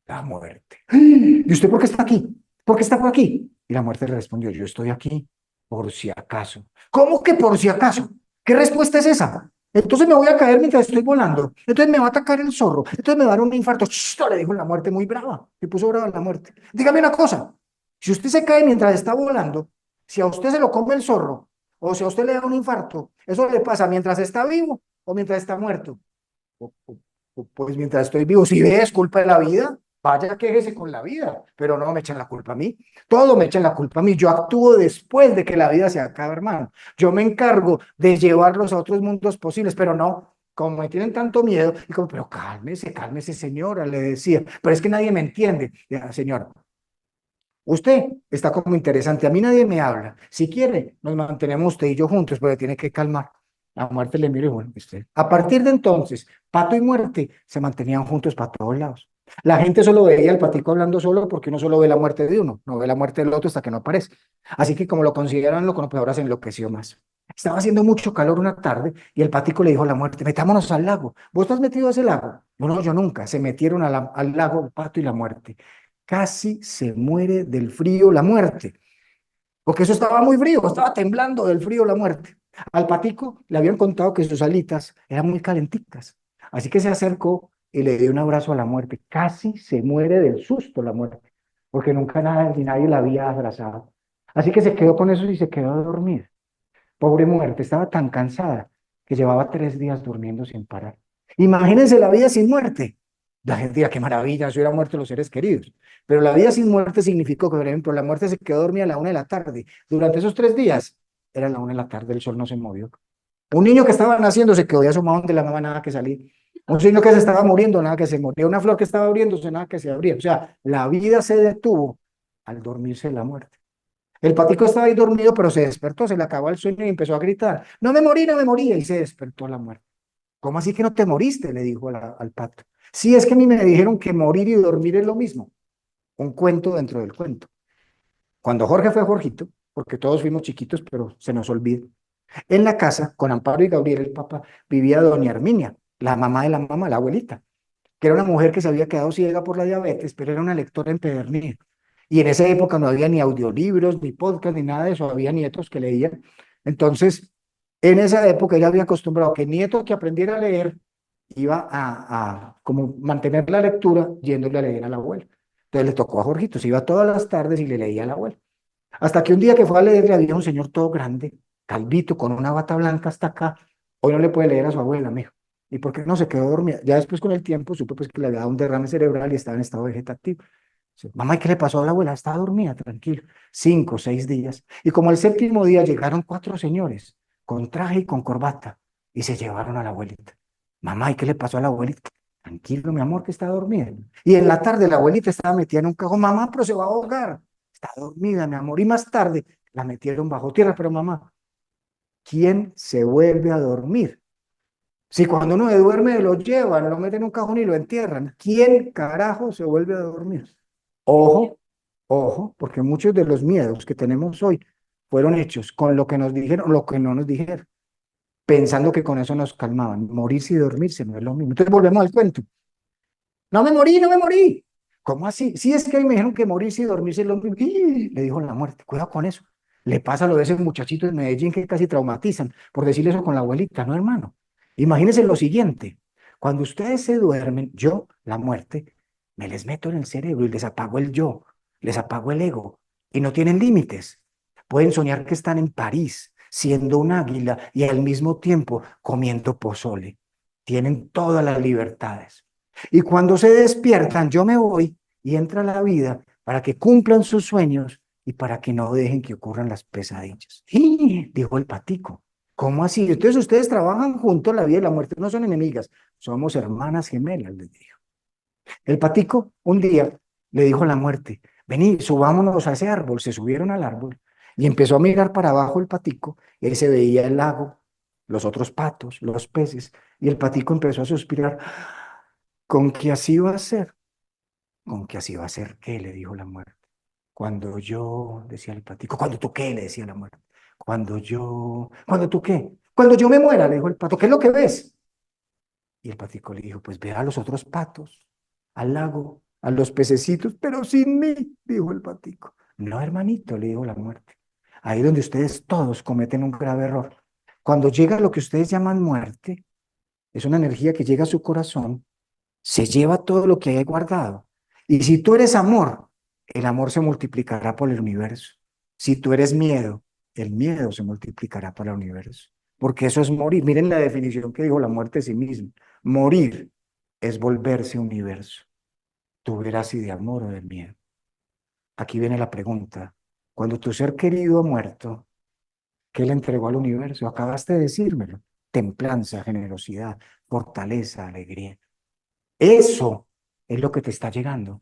la muerte. ¿Y usted por qué está aquí? ¿Por qué está por aquí? Y la muerte le respondió, yo estoy aquí por si acaso. ¿Cómo que por si acaso? ¿Qué respuesta es esa? Entonces me voy a caer mientras estoy volando. Entonces me va a atacar el zorro. Entonces me va a dar un infarto. ¡Shh! Le dijo la muerte muy brava. Le puso brava la muerte. Dígame una cosa. Si usted se cae mientras está volando, si a usted se lo come el zorro o si a usted le da un infarto, ¿eso le pasa mientras está vivo o mientras está muerto? Pues mientras estoy vivo, si ves culpa de la vida, vaya quéjese con la vida, pero no me echen la culpa a mí. Todo me echan la culpa a mí. Yo actúo después de que la vida se acabe, hermano. Yo me encargo de llevarlos a otros mundos posibles, pero no. Como me tienen tanto miedo, y como, pero cálmese, cálmese, señora, le decía, pero es que nadie me entiende. Ya, señora, usted está como interesante, a mí nadie me habla. Si quiere, nos mantenemos usted y yo juntos, pero tiene que calmar. La muerte le miro y bueno, usted. A partir de entonces, Pato y Muerte se mantenían juntos para todos lados. La gente solo veía al patico hablando solo porque uno solo ve la muerte de uno, no ve la muerte del otro hasta que no aparece. Así que como lo consideran loco, no, pues ahora se enloqueció más. Estaba haciendo mucho calor una tarde y el patico le dijo a la muerte, metámonos al lago. ¿Vos estás metido a ese lago? No, yo nunca. Se metieron al lago el pato y la muerte. Casi se muere del frío la muerte, porque eso estaba muy frío, estaba temblando del frío la muerte. Al patico le habían contado que sus alitas eran muy calenticas, así que se acercó y le dio un abrazo a la muerte. Casi se muere del susto la muerte, porque nunca nada ni nadie la había abrazado. Así que se quedó con eso y se quedó dormida. Pobre muerte, estaba tan cansada que llevaba 3 días durmiendo sin parar. Imagínense la vida sin muerte. La gente dirá, qué maravilla, si hubieran muerto los seres queridos. Pero la vida sin muerte significó que, por ejemplo, la muerte se quedó dormida a la 1 de la tarde. Durante esos 3 días, era la 1 de la tarde, el sol no se movió. Un niño que estaba naciendo se quedó ya asomado de la mamá, nada que salía. Un niño que se estaba muriendo, nada que se moría. Una flor que estaba abriéndose, nada que se abría. O sea, la vida se detuvo al dormirse la muerte. El patico estaba ahí dormido, pero se despertó, se le acabó el sueño y empezó a gritar, no me morí, no me moría, y se despertó la muerte. ¿Cómo así que no te moriste? Le dijo al pato. Sí, es que a mí me dijeron que morir y dormir es lo mismo. Un cuento dentro del cuento. Cuando Jorge fue Jorgito, porque todos fuimos chiquitos, pero se nos olvida. En la casa, con Amparo y Gabriel, el papá, vivía doña Herminia, la mamá de la mamá, la abuelita, que era una mujer que se había quedado ciega por la diabetes, pero era una lectora empedernida. Y en esa época no había ni audiolibros, ni podcast, ni nada de eso, había nietos que leían. Entonces, en esa época ella había acostumbrado a que nieto que aprendiera a leer iba a como mantener la lectura yéndole a leer a la abuela. Entonces le tocó a Jorgito, se iba todas las tardes y le leía a la abuela. Hasta que un día que fue a leerle había un señor todo grande, calvito, con una bata blanca hasta acá. Hoy no le puede leer a su abuela, mijo. ¿Y por qué no se quedó dormida? Ya después con el tiempo supe pues que le había dado un derrame cerebral y estaba en estado vegetativo. Sí, mamá, ¿y qué le pasó a la abuela? Estaba dormida, tranquilo. 5 o 6 días. Y como el séptimo día llegaron 4 señores con traje y con corbata y se llevaron a la abuelita. Mamá, ¿y qué le pasó a la abuelita? Tranquilo, mi amor, que está dormida. Y en la tarde la abuelita estaba metida en un cajón. Mamá, pero se va a ahogar. Está dormida, mi amor. Y más tarde la metieron bajo tierra, pero mamá, ¿Quién se vuelve a dormir? Si cuando uno se duerme lo llevan, lo meten en un cajón y lo entierran, ¿quién carajo se vuelve a dormir? Ojo, ojo, porque muchos de los miedos que tenemos hoy fueron hechos con lo que nos dijeron, lo que no nos dijeron, pensando que con eso nos calmaban. Morirse y dormirse no es lo mismo. Entonces volvemos al cuento. No me morí, no me morí. ¿Cómo así? Sí, es que a mí me dijeron que morirse y dormirse es lo mismo. ¡Ih! Le dijo la muerte. Cuidado con eso. Le pasa lo de ese muchachito en Medellín que casi traumatizan por decirle eso con la abuelita, no, hermano. Imagínense lo siguiente. Cuando ustedes se duermen, yo, la muerte, me les meto en el cerebro y les apago el yo, les apago el ego y no tienen límites. Pueden soñar que están en París, siendo un águila y al mismo tiempo comiendo pozole. Tienen todas las libertades. Y cuando se despiertan, yo me voy y entra la vida para que cumplan sus sueños y para que no dejen que ocurran las pesadillas. ¡Y! Dijo el patico. ¿Cómo así? Entonces ustedes trabajan juntos, la vida y la muerte no son enemigas, somos hermanas gemelas, les dijo. El patico un día le dijo a la muerte, vení, subámonos a ese árbol. Se subieron al árbol y empezó a mirar para abajo el patico, y ahí se veía el lago, los otros patos, los peces, y el patico empezó a suspirar. ¿Con qué así va a ser? ¿Con qué así va a ser qué? Le dijo la muerte. Cuando yo, decía el patico, ¿cuando tú qué? Le decía la muerte. ¿Cuando tú qué? Cuando yo me muera, le dijo el pato, ¿qué es lo que ves? Y el patico le dijo, pues ve a los otros patos, al lago, a los pececitos, pero sin mí, dijo el patico. No, hermanito, le dijo la muerte. Ahí donde ustedes todos cometen un grave error. Cuando llega lo que ustedes llaman muerte, es una energía que llega a su corazón, se lleva todo lo que hay guardado. Y si tú eres amor, el amor se multiplicará por el universo. Si tú eres miedo, el miedo se multiplicará por el universo. Porque eso es morir. Miren la definición que dijo la muerte de sí misma. Morir es volverse universo. Tú verás si de amor o de miedo. Aquí viene la pregunta. Cuando tu ser querido ha muerto, ¿qué le entregó al universo? Acabaste de decírmelo. Templanza, generosidad, fortaleza, alegría. Eso es lo que te está llegando,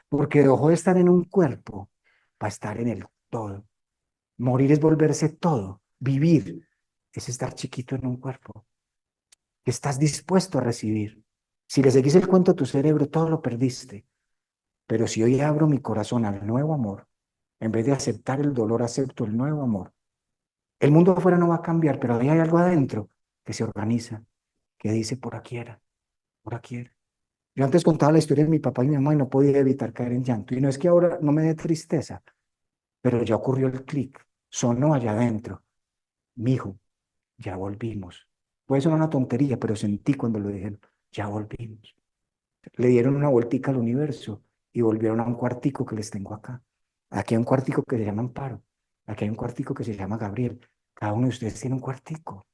porque dejó de estar en un cuerpo para estar en el todo. Morir es volverse todo. Vivir es estar chiquito en un cuerpo que estás dispuesto a recibir. Si le seguís el cuento a tu cerebro, todo lo perdiste. Pero si hoy abro mi corazón al nuevo amor, en vez de aceptar el dolor, acepto el nuevo amor. El mundo afuera no va a cambiar, pero ahí hay algo adentro que se organiza, que dice por aquí era, por aquí era. Yo antes contaba la historia de mi papá y mi mamá y no podía evitar caer en llanto. Y no es que ahora no me dé tristeza, pero ya ocurrió el clic. Sonó allá adentro. Mijo, ya volvimos. Puede sonar una tontería, pero sentí cuando lo dijeron. Ya volvimos. Le dieron una vueltica al universo y volvieron a un cuartico que les tengo acá. Aquí hay un cuartico que se llama Amparo. Aquí hay un cuartico que se llama Gabriel. Cada uno de ustedes tiene un cuartico.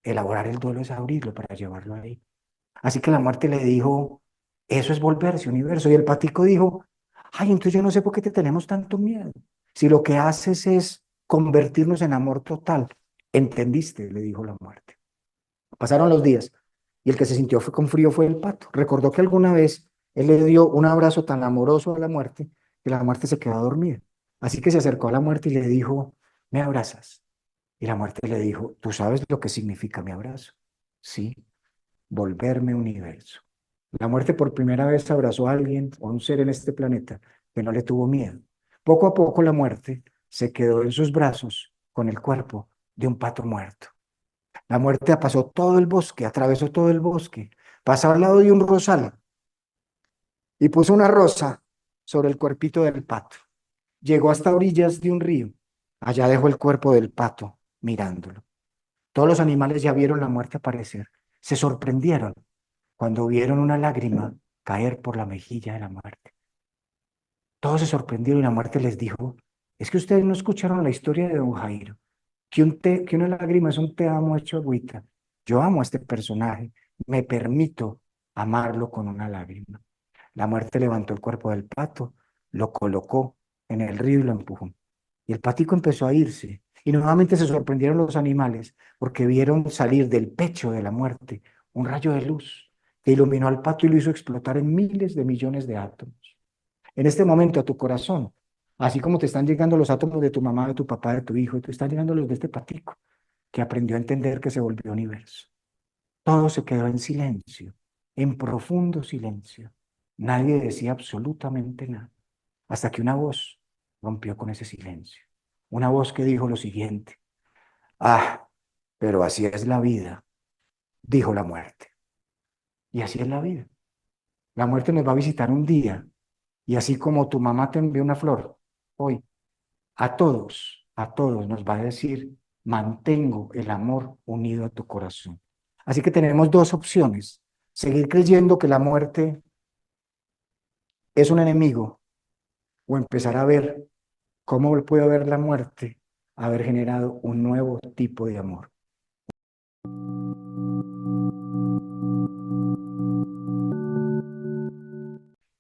Elaborar el duelo es abrirlo para llevarlo ahí. Así que la muerte le dijo, eso es volverse universo. Y el patico dijo, ay, entonces yo no sé por qué te tenemos tanto miedo. Si lo que haces es convertirnos en amor total. ¿Entendiste? Le dijo la muerte. Pasaron los días y el que se sintió con frío fue el pato. Recordó que alguna vez él le dio un abrazo tan amoroso a la muerte que la muerte se quedó dormida. Así que se acercó a la muerte y le dijo, ¿me abrazas? Y la muerte le dijo, ¿tú sabes lo que significa mi abrazo? Sí, volverme universo. La muerte por primera vez abrazó a alguien o a un ser en este planeta que no le tuvo miedo. Poco a poco la muerte se quedó en sus brazos con el cuerpo de un pato muerto. La muerte pasó todo el bosque, atravesó todo el bosque, pasó al lado de un rosal y puso una rosa sobre el cuerpito del pato. Llegó hasta orillas de un río. Allá dejó el cuerpo del pato mirándolo. Todos los animales ya vieron la muerte aparecer. Se sorprendieron cuando vieron una lágrima caer por la mejilla de la muerte. Todos se sorprendieron y la muerte les dijo, es que ustedes no escucharon la historia de don Jairo, que una lágrima es un te amo hecho agüita. Yo amo a este personaje, me permito amarlo con una lágrima. La muerte levantó el cuerpo del pato, lo colocó en el río y lo empujó. Y el patico empezó a irse. Y nuevamente se sorprendieron los animales porque vieron salir del pecho de la muerte un rayo de luz que iluminó al pato y lo hizo explotar en miles de millones de átomos. En este momento a tu corazón, así como te están llegando los átomos de tu mamá, de tu papá, de tu hijo, te están llegando los de este patico. que aprendió a entender que se volvió universo. Todo se quedó en silencio, en profundo silencio. Nadie decía absolutamente nada, hasta que una voz rompió con ese silencio. Una voz que dijo lo siguiente: ah, pero así es la vida, dijo la muerte. Y así es la vida. La muerte nos va a visitar un día, y así como tu mamá te envió una flor hoy, a todos nos va a decir: mantengo el amor unido a tu corazón. Así que tenemos dos opciones: seguir creyendo que la muerte es un enemigo, o empezar a ver cómo puede haber la muerte haber generado un nuevo tipo de amor.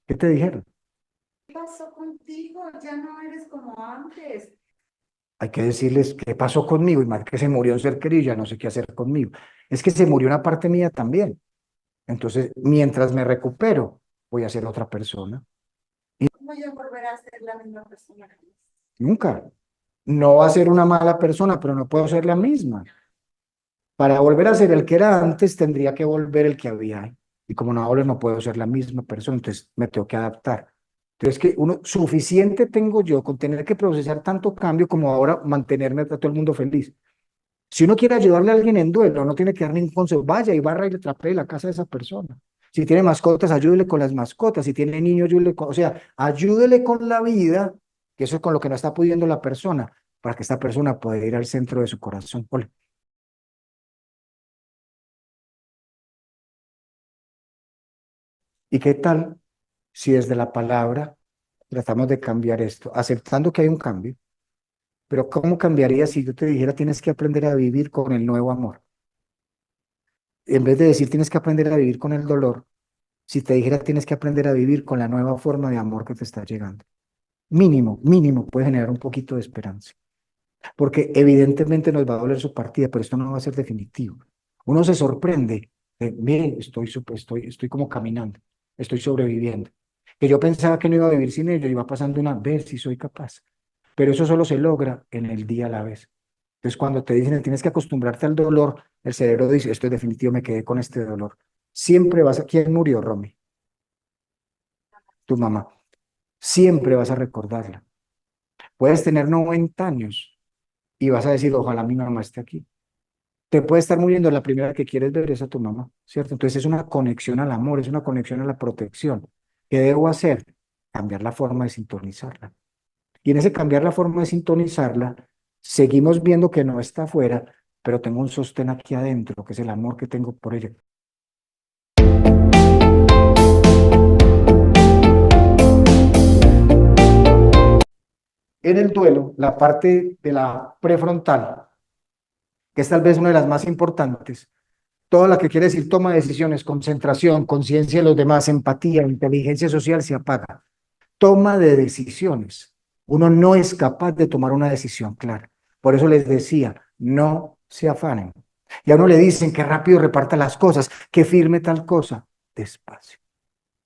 ¿Qué te dijeron? ¿Qué pasó contigo? Ya no eres como antes. Hay que decirles qué pasó conmigo, y más que se murió un ser querido, ya no sé qué hacer conmigo. Es que se murió una parte mía también. Entonces, mientras me recupero, voy a ser otra persona. ¿Cómo yo volver a ser la misma persona? Nunca. No va a ser una mala persona, pero no puedo ser la misma. Para volver a ser el que era antes, tendría que volver el que había. Y como no ahora no puedo ser la misma persona, entonces me tengo que adaptar. Entonces, que uno, suficiente tengo yo con tener que procesar tanto cambio como ahora mantenerme a todo el mundo feliz. Si uno quiere ayudarle a alguien en duelo, no tiene que dar ningún consejo. Vaya y barra y le trapee la casa de esa persona. Si tiene mascotas, ayúdele con las mascotas. Si tiene niños, ayúdele con, o sea, ayúdele con la vida, que eso es con lo que no está pudiendo la persona, para que esta persona pueda ir al centro de su corazón. Hola. ¿Y qué tal si desde la palabra tratamos de cambiar esto, aceptando que hay un cambio? Pero ¿cómo cambiaría si yo te dijera tienes que aprender a vivir con el nuevo amor? En vez de decir tienes que aprender a vivir con el dolor, si te dijera tienes que aprender a vivir con la nueva forma de amor que te está llegando. Mínimo, mínimo puede generar un poquito de esperanza. Porque evidentemente nos va a doler su partida, pero esto no va a ser definitivo. Uno se sorprende, mire, estoy como caminando, estoy sobreviviendo. Que yo pensaba que no iba a vivir sin ello, iba pasando una vez si soy capaz. Pero eso solo se logra en el día a la vez. Entonces, cuando te dicen tienes que acostumbrarte al dolor, el cerebro dice, esto es definitivo, me quedé con este dolor. Siempre vas a... ¿Quién murió, Romy? Tu mamá. Siempre vas a recordarla. Puedes tener 90 años y vas a decir, ojalá mi mamá esté aquí. Te puede estar muriendo, la primera que quieres ver es a tu mamá, ¿cierto? Entonces es una conexión al amor, es una conexión a la protección. ¿Qué debo hacer? Cambiar la forma de sintonizarla. Y en ese cambiar la forma de sintonizarla, seguimos viendo que no está afuera, pero tengo un sostén aquí adentro, que es el amor que tengo por ella. En el duelo, la parte de la prefrontal, que es tal vez una de las más importantes, toda la que quiere decir toma de decisiones, concentración, conciencia de los demás, empatía, inteligencia social, se apaga. Toma de decisiones. Uno no es capaz de tomar una decisión clara. Por eso les decía, no se afanen. Y a uno le dicen que rápido reparta las cosas, que firme tal cosa. Despacio.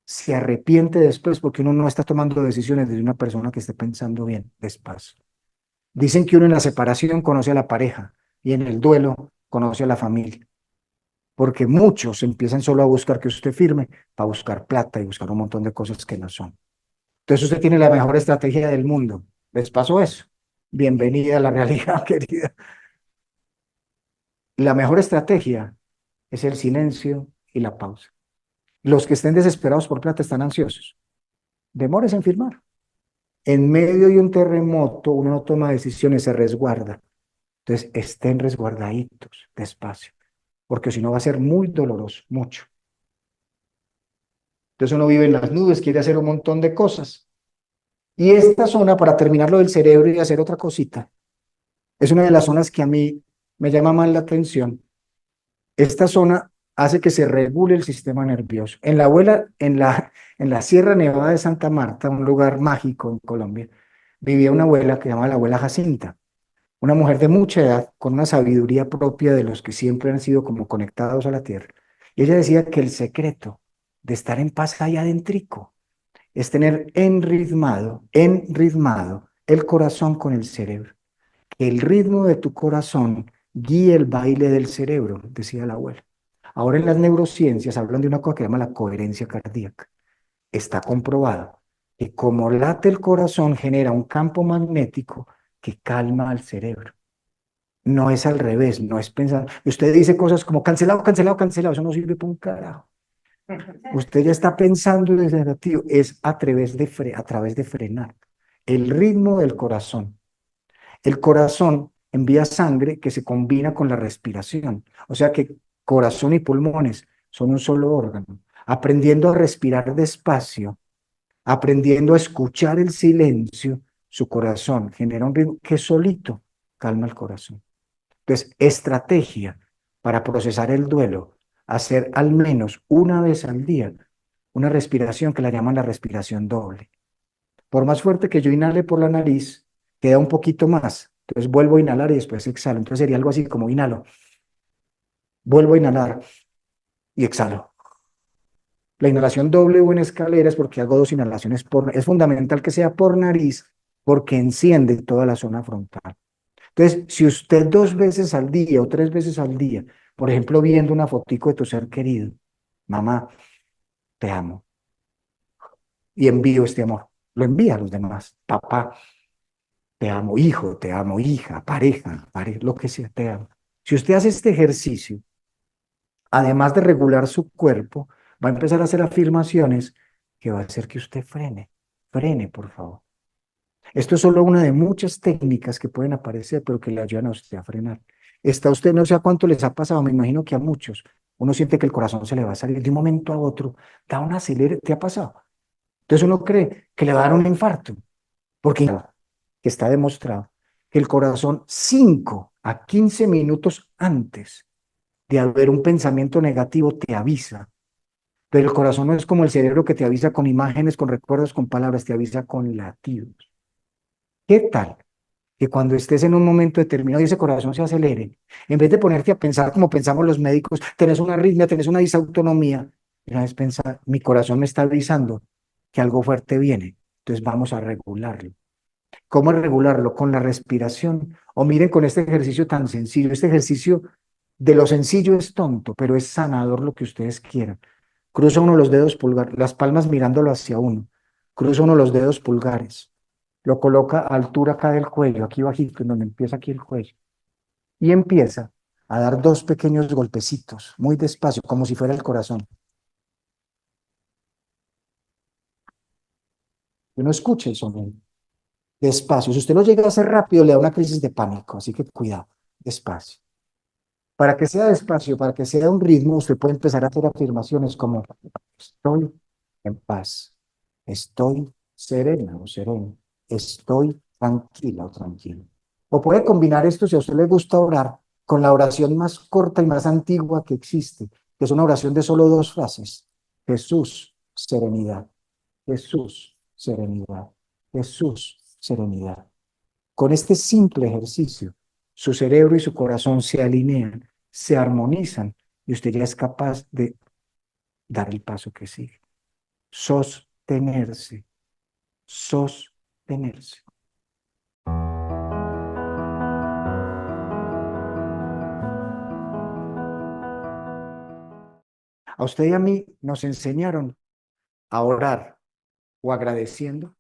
Se arrepiente después porque uno no está tomando decisiones de una persona que esté pensando bien. Despacio. Dicen que uno en la separación conoce a la pareja y en el duelo conoce a la familia, porque muchos empiezan solo a buscar que usted firme para buscar plata y buscar un montón de cosas que no son. Entonces usted tiene la mejor estrategia del mundo. ¿Les pasó eso? Bienvenida a la realidad, querida. La mejor estrategia es el silencio y la pausa. Los que estén desesperados por plata están ansiosos. Demores en firmar. En medio de un terremoto, uno no toma decisiones, se resguarda. Entonces, estén resguardaditos, despacio, porque si no va a ser muy doloroso, mucho. Entonces uno vive en las nubes, quiere hacer un montón de cosas. Y esta zona, para terminar lo del cerebro y hacer otra cosita, es una de las zonas que a mí me llama más la atención. Esta zona hace que se regule el sistema nervioso. En la Sierra Nevada de Santa Marta, un lugar mágico en Colombia, vivía una abuela que se llama la abuela Jacinta, una mujer de mucha edad, con una sabiduría propia de los que siempre han sido como conectados a la tierra. Y ella decía que el secreto de estar en paz allá adentrico es tener enritmado el corazón con el cerebro. Que el ritmo de tu corazón guíe el baile del cerebro, decía la abuela. Ahora en las neurociencias hablan de una cosa que se llama la coherencia cardíaca. Está comprobado que como late el corazón genera un campo magnético que calma al cerebro. No es al revés, no es pensar. Usted dice cosas como cancelado, cancelado, cancelado, eso no sirve para un carajo. Usted ya está pensando en el negativo, es a través de frenar el ritmo del corazón. El corazón envía sangre que se combina con la respiración, o sea que corazón y pulmones son un solo órgano. Aprendiendo a respirar despacio, aprendiendo a escuchar el silencio, su corazón genera un ritmo que solito calma el corazón. Entonces, estrategia para procesar el duelo, hacer al menos una vez al día una respiración que la llaman la respiración doble. Por más fuerte que yo inhale por la nariz, queda un poquito más. Entonces vuelvo a inhalar y después exhalo. Entonces sería algo así como inhalo, vuelvo a inhalar y exhalo. La inhalación doble o en escaleras porque hago dos inhalaciones es fundamental que sea por nariz porque enciende toda la zona frontal. Entonces, si usted 2 veces al día o 3 veces al día, por ejemplo, viendo una fotico de tu ser querido, mamá, te amo, y envío este amor, lo envía a los demás, papá, te amo, hijo, te amo, hija, pareja, lo que sea, te amo. Si usted hace este ejercicio, además de regular su cuerpo, va a empezar a hacer afirmaciones que va a hacer que usted frene, frene, por favor. Esto es solo una de muchas técnicas que pueden aparecer, pero que le ayudan a usted a frenar. Está usted, no sé a cuánto les ha pasado, me imagino que a muchos. Uno siente que el corazón se le va a salir de un momento a otro, da un acelere, ¿te ha pasado? Entonces uno cree que le va a dar un infarto, porque que está demostrado que el corazón 5 a 15 minutos antes de haber un pensamiento negativo te avisa, pero el corazón no es como el cerebro que te avisa con imágenes, con recuerdos, con palabras, te avisa con latidos. ¿Qué tal que cuando estés en un momento determinado y ese corazón se acelere, en vez de ponerte a pensar como pensamos los médicos, tenés una arritmia, tenés una disautonomía, una vez pensar, mi corazón me está avisando que algo fuerte viene, entonces vamos a regularlo. ¿Cómo regularlo? Con la respiración. O miren con este ejercicio tan sencillo. Este ejercicio de lo sencillo es tonto, pero es sanador lo que ustedes quieran. Cruza uno los dedos pulgares, las palmas mirándolo hacia uno. Cruza uno los dedos pulgares. Lo coloca a altura acá del cuello, aquí bajito, en donde empieza aquí el cuello. Y empieza a dar dos pequeños golpecitos, muy despacio, como si fuera el corazón. Uno escucha el sonido. Despacio. Si usted lo llega a hacer rápido, le da una crisis de pánico. Así que cuidado, despacio. Para que sea despacio, para que sea un ritmo, usted puede empezar a hacer afirmaciones como estoy en paz, estoy serena o sereno, estoy tranquila o tranquilo. O puede combinar esto, si a usted le gusta orar, con la oración más corta y más antigua que existe, que es una oración de solo dos frases. Jesús, serenidad. Jesús, serenidad. Jesús, serenidad. Con este simple ejercicio, su cerebro y su corazón se alinean, se armonizan y usted ya es capaz de dar el paso que sigue. Sostenerse, sostenerse. A usted y a mí nos enseñaron a orar o agradeciendo,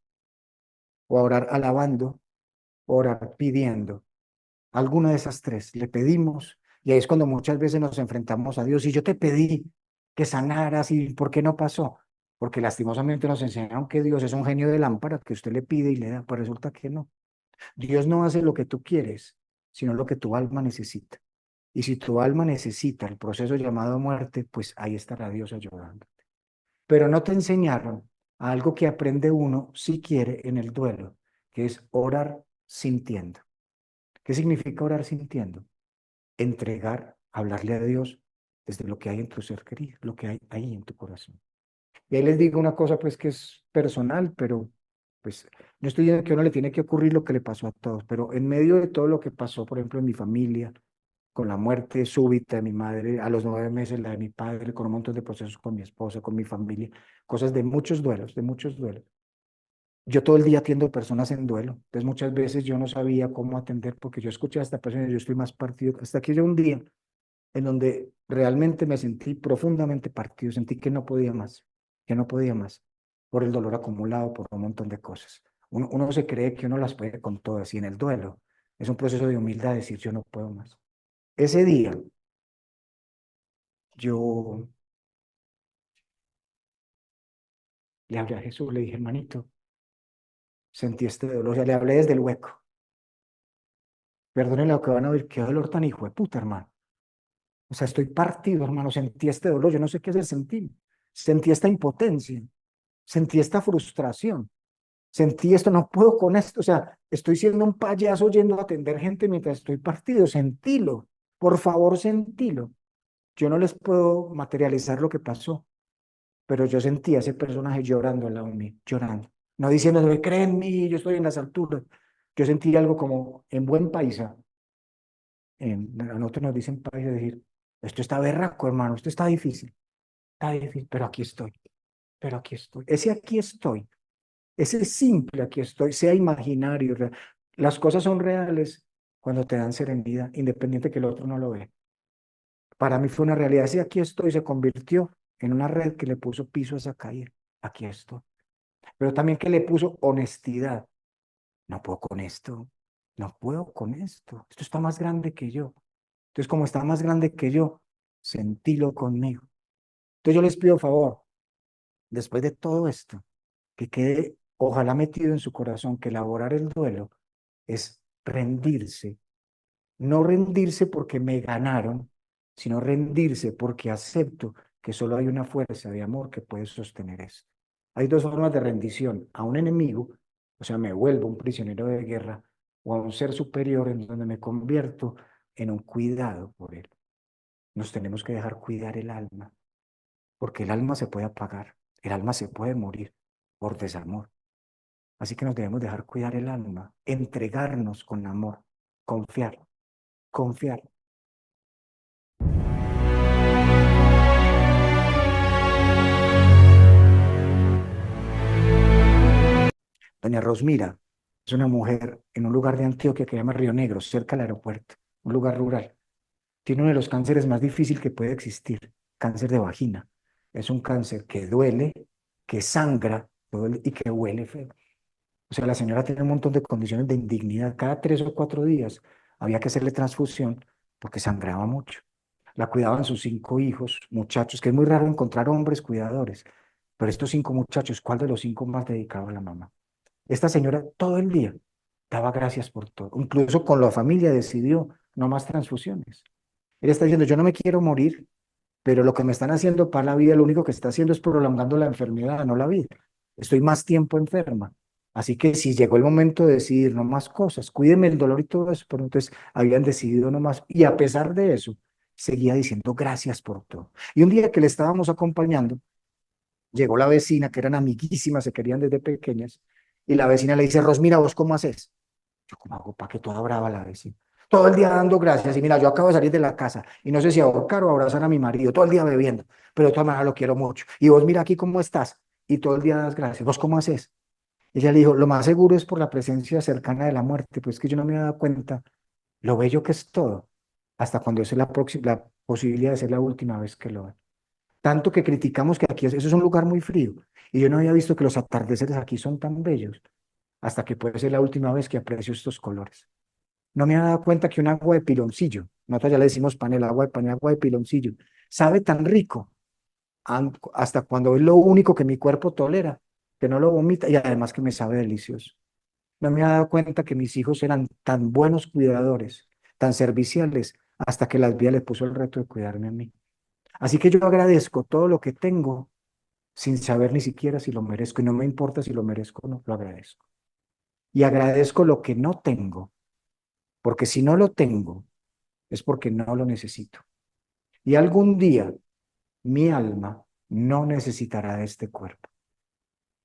o a orar alabando, o orar pidiendo. Alguna de esas tres. Le pedimos y ahí es cuando muchas veces nos enfrentamos a Dios. Y yo te pedí que sanaras y ¿por qué no pasó? Porque lastimosamente nos enseñaron que Dios es un genio de lámpara que usted le pide y le da, pues resulta que no. Dios no hace lo que tú quieres, sino lo que tu alma necesita. Y si tu alma necesita el proceso llamado muerte, pues ahí estará Dios ayudando. Pero no te enseñaron a algo que aprende uno si quiere en el duelo, que es orar sintiendo. ¿Qué significa orar sintiendo? Entregar, hablarle a Dios desde lo que hay en tu ser querido, lo que hay ahí en tu corazón. Y ahí les digo una cosa pues que es personal, pero pues no estoy diciendo que a uno le tiene que ocurrir lo que le pasó a todos, pero en medio de todo lo que pasó, por ejemplo, en mi familia, con la muerte súbita de mi madre, a los 9 meses la de mi padre, con un montón de procesos con mi esposa, con mi familia, cosas de muchos duelos, de muchos duelos. Yo todo el día atiendo personas en duelo, entonces muchas veces yo no sabía cómo atender porque yo escuché a esta persona y yo estoy más partido. Hasta que llegó un día en donde realmente me sentí profundamente partido, sentí que no podía más, por el dolor acumulado, por un montón de cosas. Uno se cree que uno las puede con todas y en el duelo es un proceso de humildad decir yo no puedo más. Ese día yo le hablé a Jesús, le dije, hermanito, sentí este dolor, o sea, le hablé desde el hueco. Perdónenle lo que van a oír, qué dolor tan hijo de puta, hermano. O sea, estoy partido, hermano, sentí este dolor, yo no sé qué hacer, sentí esta impotencia, sentí esta frustración, sentí esto, no puedo con esto, o sea, estoy siendo un payaso yendo a atender gente mientras estoy partido, sentilo, por favor, sentilo. Yo no les puedo materializar lo que pasó, pero yo sentí a ese personaje llorando al lado mío, llorando, no diciéndole, cree en mí, yo estoy en las alturas. Yo sentí algo como en buen paisa, a nosotros nos dicen paisa, decir, esto está berraco, hermano, esto está difícil, pero aquí estoy. Ese aquí estoy, ese simple aquí estoy, sea imaginario, las cosas son reales cuando te dan serenidad, independiente que el otro no lo vea. Para mí fue una realidad, ese aquí estoy se convirtió en una red que le puso piso a esa caída, aquí estoy. Pero también que le puso honestidad, no puedo con esto, no puedo con esto está más grande que yo. Entonces, como está más grande que yo, sentílo conmigo. Entonces yo les pido favor, después de todo esto, que quede ojalá metido en su corazón que elaborar el duelo es rendirse, no rendirse porque me ganaron, sino rendirse porque acepto que solo hay una fuerza de amor que puede sostener esto. Hay dos formas de rendición, a un enemigo, o sea, me vuelvo un prisionero de guerra, o a un ser superior en donde me convierto en un cuidado por él. Nos tenemos que dejar cuidar el alma, porque el alma se puede apagar, el alma se puede morir por desamor. Así que nos debemos dejar cuidar el alma, entregarnos con amor, confiar, confiar. Doña Rosmira es una mujer en un lugar de Antioquia que se llama Río Negro, cerca del aeropuerto, un lugar rural. Tiene uno de los cánceres más difíciles que puede existir, cáncer de vagina. Es un cáncer que duele, que sangra y que huele feo. O sea, la señora tiene un montón de condiciones de indignidad. Cada 3 o 4 días había que hacerle transfusión porque sangraba mucho. La cuidaban sus 5 hijos, muchachos, que es muy raro encontrar hombres cuidadores. Pero estos 5 muchachos, ¿cuál de los 5 más dedicado a la mamá? Esta señora todo el día daba gracias por todo. Incluso con la familia decidió no más transfusiones. Él está diciendo, yo no me quiero morir, pero lo que me están haciendo para la vida, lo único que está haciendo es prolongando la enfermedad, no la vida. Estoy más tiempo enferma. Así que si llegó el momento de decidir no más cosas, cuídeme el dolor y todo eso, pero entonces habían decidido no más. Y a pesar de eso, seguía diciendo gracias por todo. Y un día que le estábamos acompañando, llegó la vecina, que eran amiguísimas, se querían desde pequeñas, y la vecina le dice, Rosmira, ¿vos cómo haces? Yo, ¿cómo hago para que toda brava la vecina? Todo el día dando gracias. Y mira, yo acabo de salir de la casa y no sé si ahorcar o abrazar a mi marido, todo el día bebiendo, pero de todas maneras lo quiero mucho. Y vos mira aquí cómo estás y todo el día das gracias. ¿Vos cómo haces? Ella le dijo, lo más seguro es por la presencia cercana de la muerte, pues que yo no me he dado cuenta lo bello que es todo, hasta cuando es la posibilidad de ser la última vez que lo veo. Tanto que criticamos que aquí eso es un lugar muy frío. Y yo no había visto que los atardeceres aquí son tan bellos, hasta que puede ser la última vez que aprecio estos colores. No me había dado cuenta que un agua de piloncillo, nosotros ya le decimos panela, agua de panela, agua de piloncillo, sabe tan rico hasta cuando es lo único que mi cuerpo tolera, que no lo vomita y además que me sabe delicioso. No me había dado cuenta que mis hijos eran tan buenos cuidadores, tan serviciales, hasta que la vida le puso el reto de cuidarme a mí. Así que yo agradezco todo lo que tengo sin saber ni siquiera si lo merezco y no me importa si lo merezco o no, lo agradezco. Y agradezco lo que no tengo, porque si no lo tengo es porque no lo necesito. Y algún día mi alma no necesitará de este cuerpo.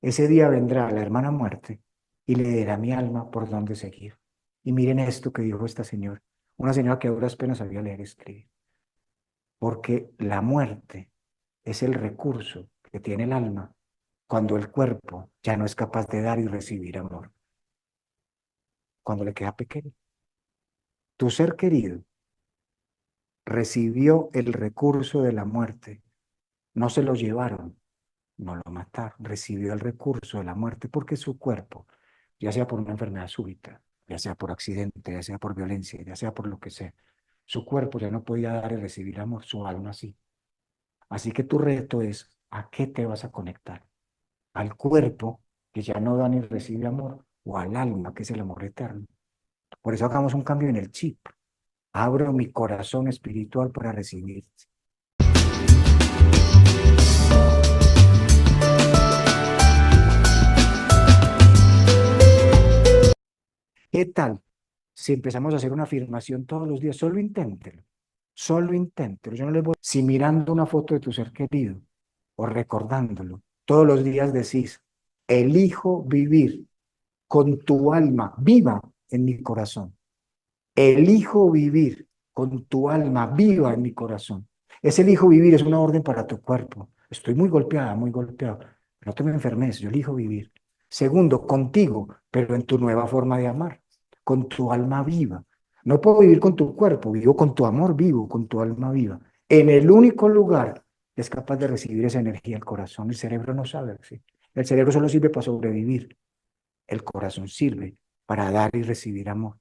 Ese día vendrá la hermana muerte y le dirá a mi alma por dónde seguir. Y miren esto que dijo esta señora, una señora que a duras penas sabía leer y escribir. Porque la muerte es el recurso que tiene el alma cuando el cuerpo ya no es capaz de dar y recibir amor, cuando le queda pequeño. Tu ser querido recibió el recurso de la muerte, no se lo llevaron, no lo mataron, recibió el recurso de la muerte porque su cuerpo, ya sea por una enfermedad súbita, ya sea por accidente, ya sea por violencia, ya sea por lo que sea, su cuerpo ya no podía dar y recibir amor, su alma sí. Así que tu reto es, ¿a qué te vas a conectar? ¿Al cuerpo, que ya no da ni recibe amor, o al alma, que es el amor eterno? Por eso hagamos un cambio en el chip. Abro mi corazón espiritual para recibir. ¿Qué tal si empezamos a hacer una afirmación todos los días? Solo inténtelo. Solo inténtelo. Yo no les voy. Si mirando una foto de tu ser querido o recordándolo, todos los días decís, elijo vivir con tu alma viva en mi corazón. Elijo vivir con tu alma viva en mi corazón. Ese elijo vivir es una orden para tu cuerpo. Estoy muy golpeada, muy golpeado. No te me enfermes, yo elijo vivir. Segundo, contigo, pero en tu nueva forma de amar, con tu alma viva. No puedo vivir con tu cuerpo, vivo con tu amor vivo, con tu alma viva. En el único lugar que es capaz de recibir esa energía, el corazón. El cerebro no sabe, ¿sí? El cerebro solo sirve para sobrevivir. El corazón sirve para dar y recibir amor.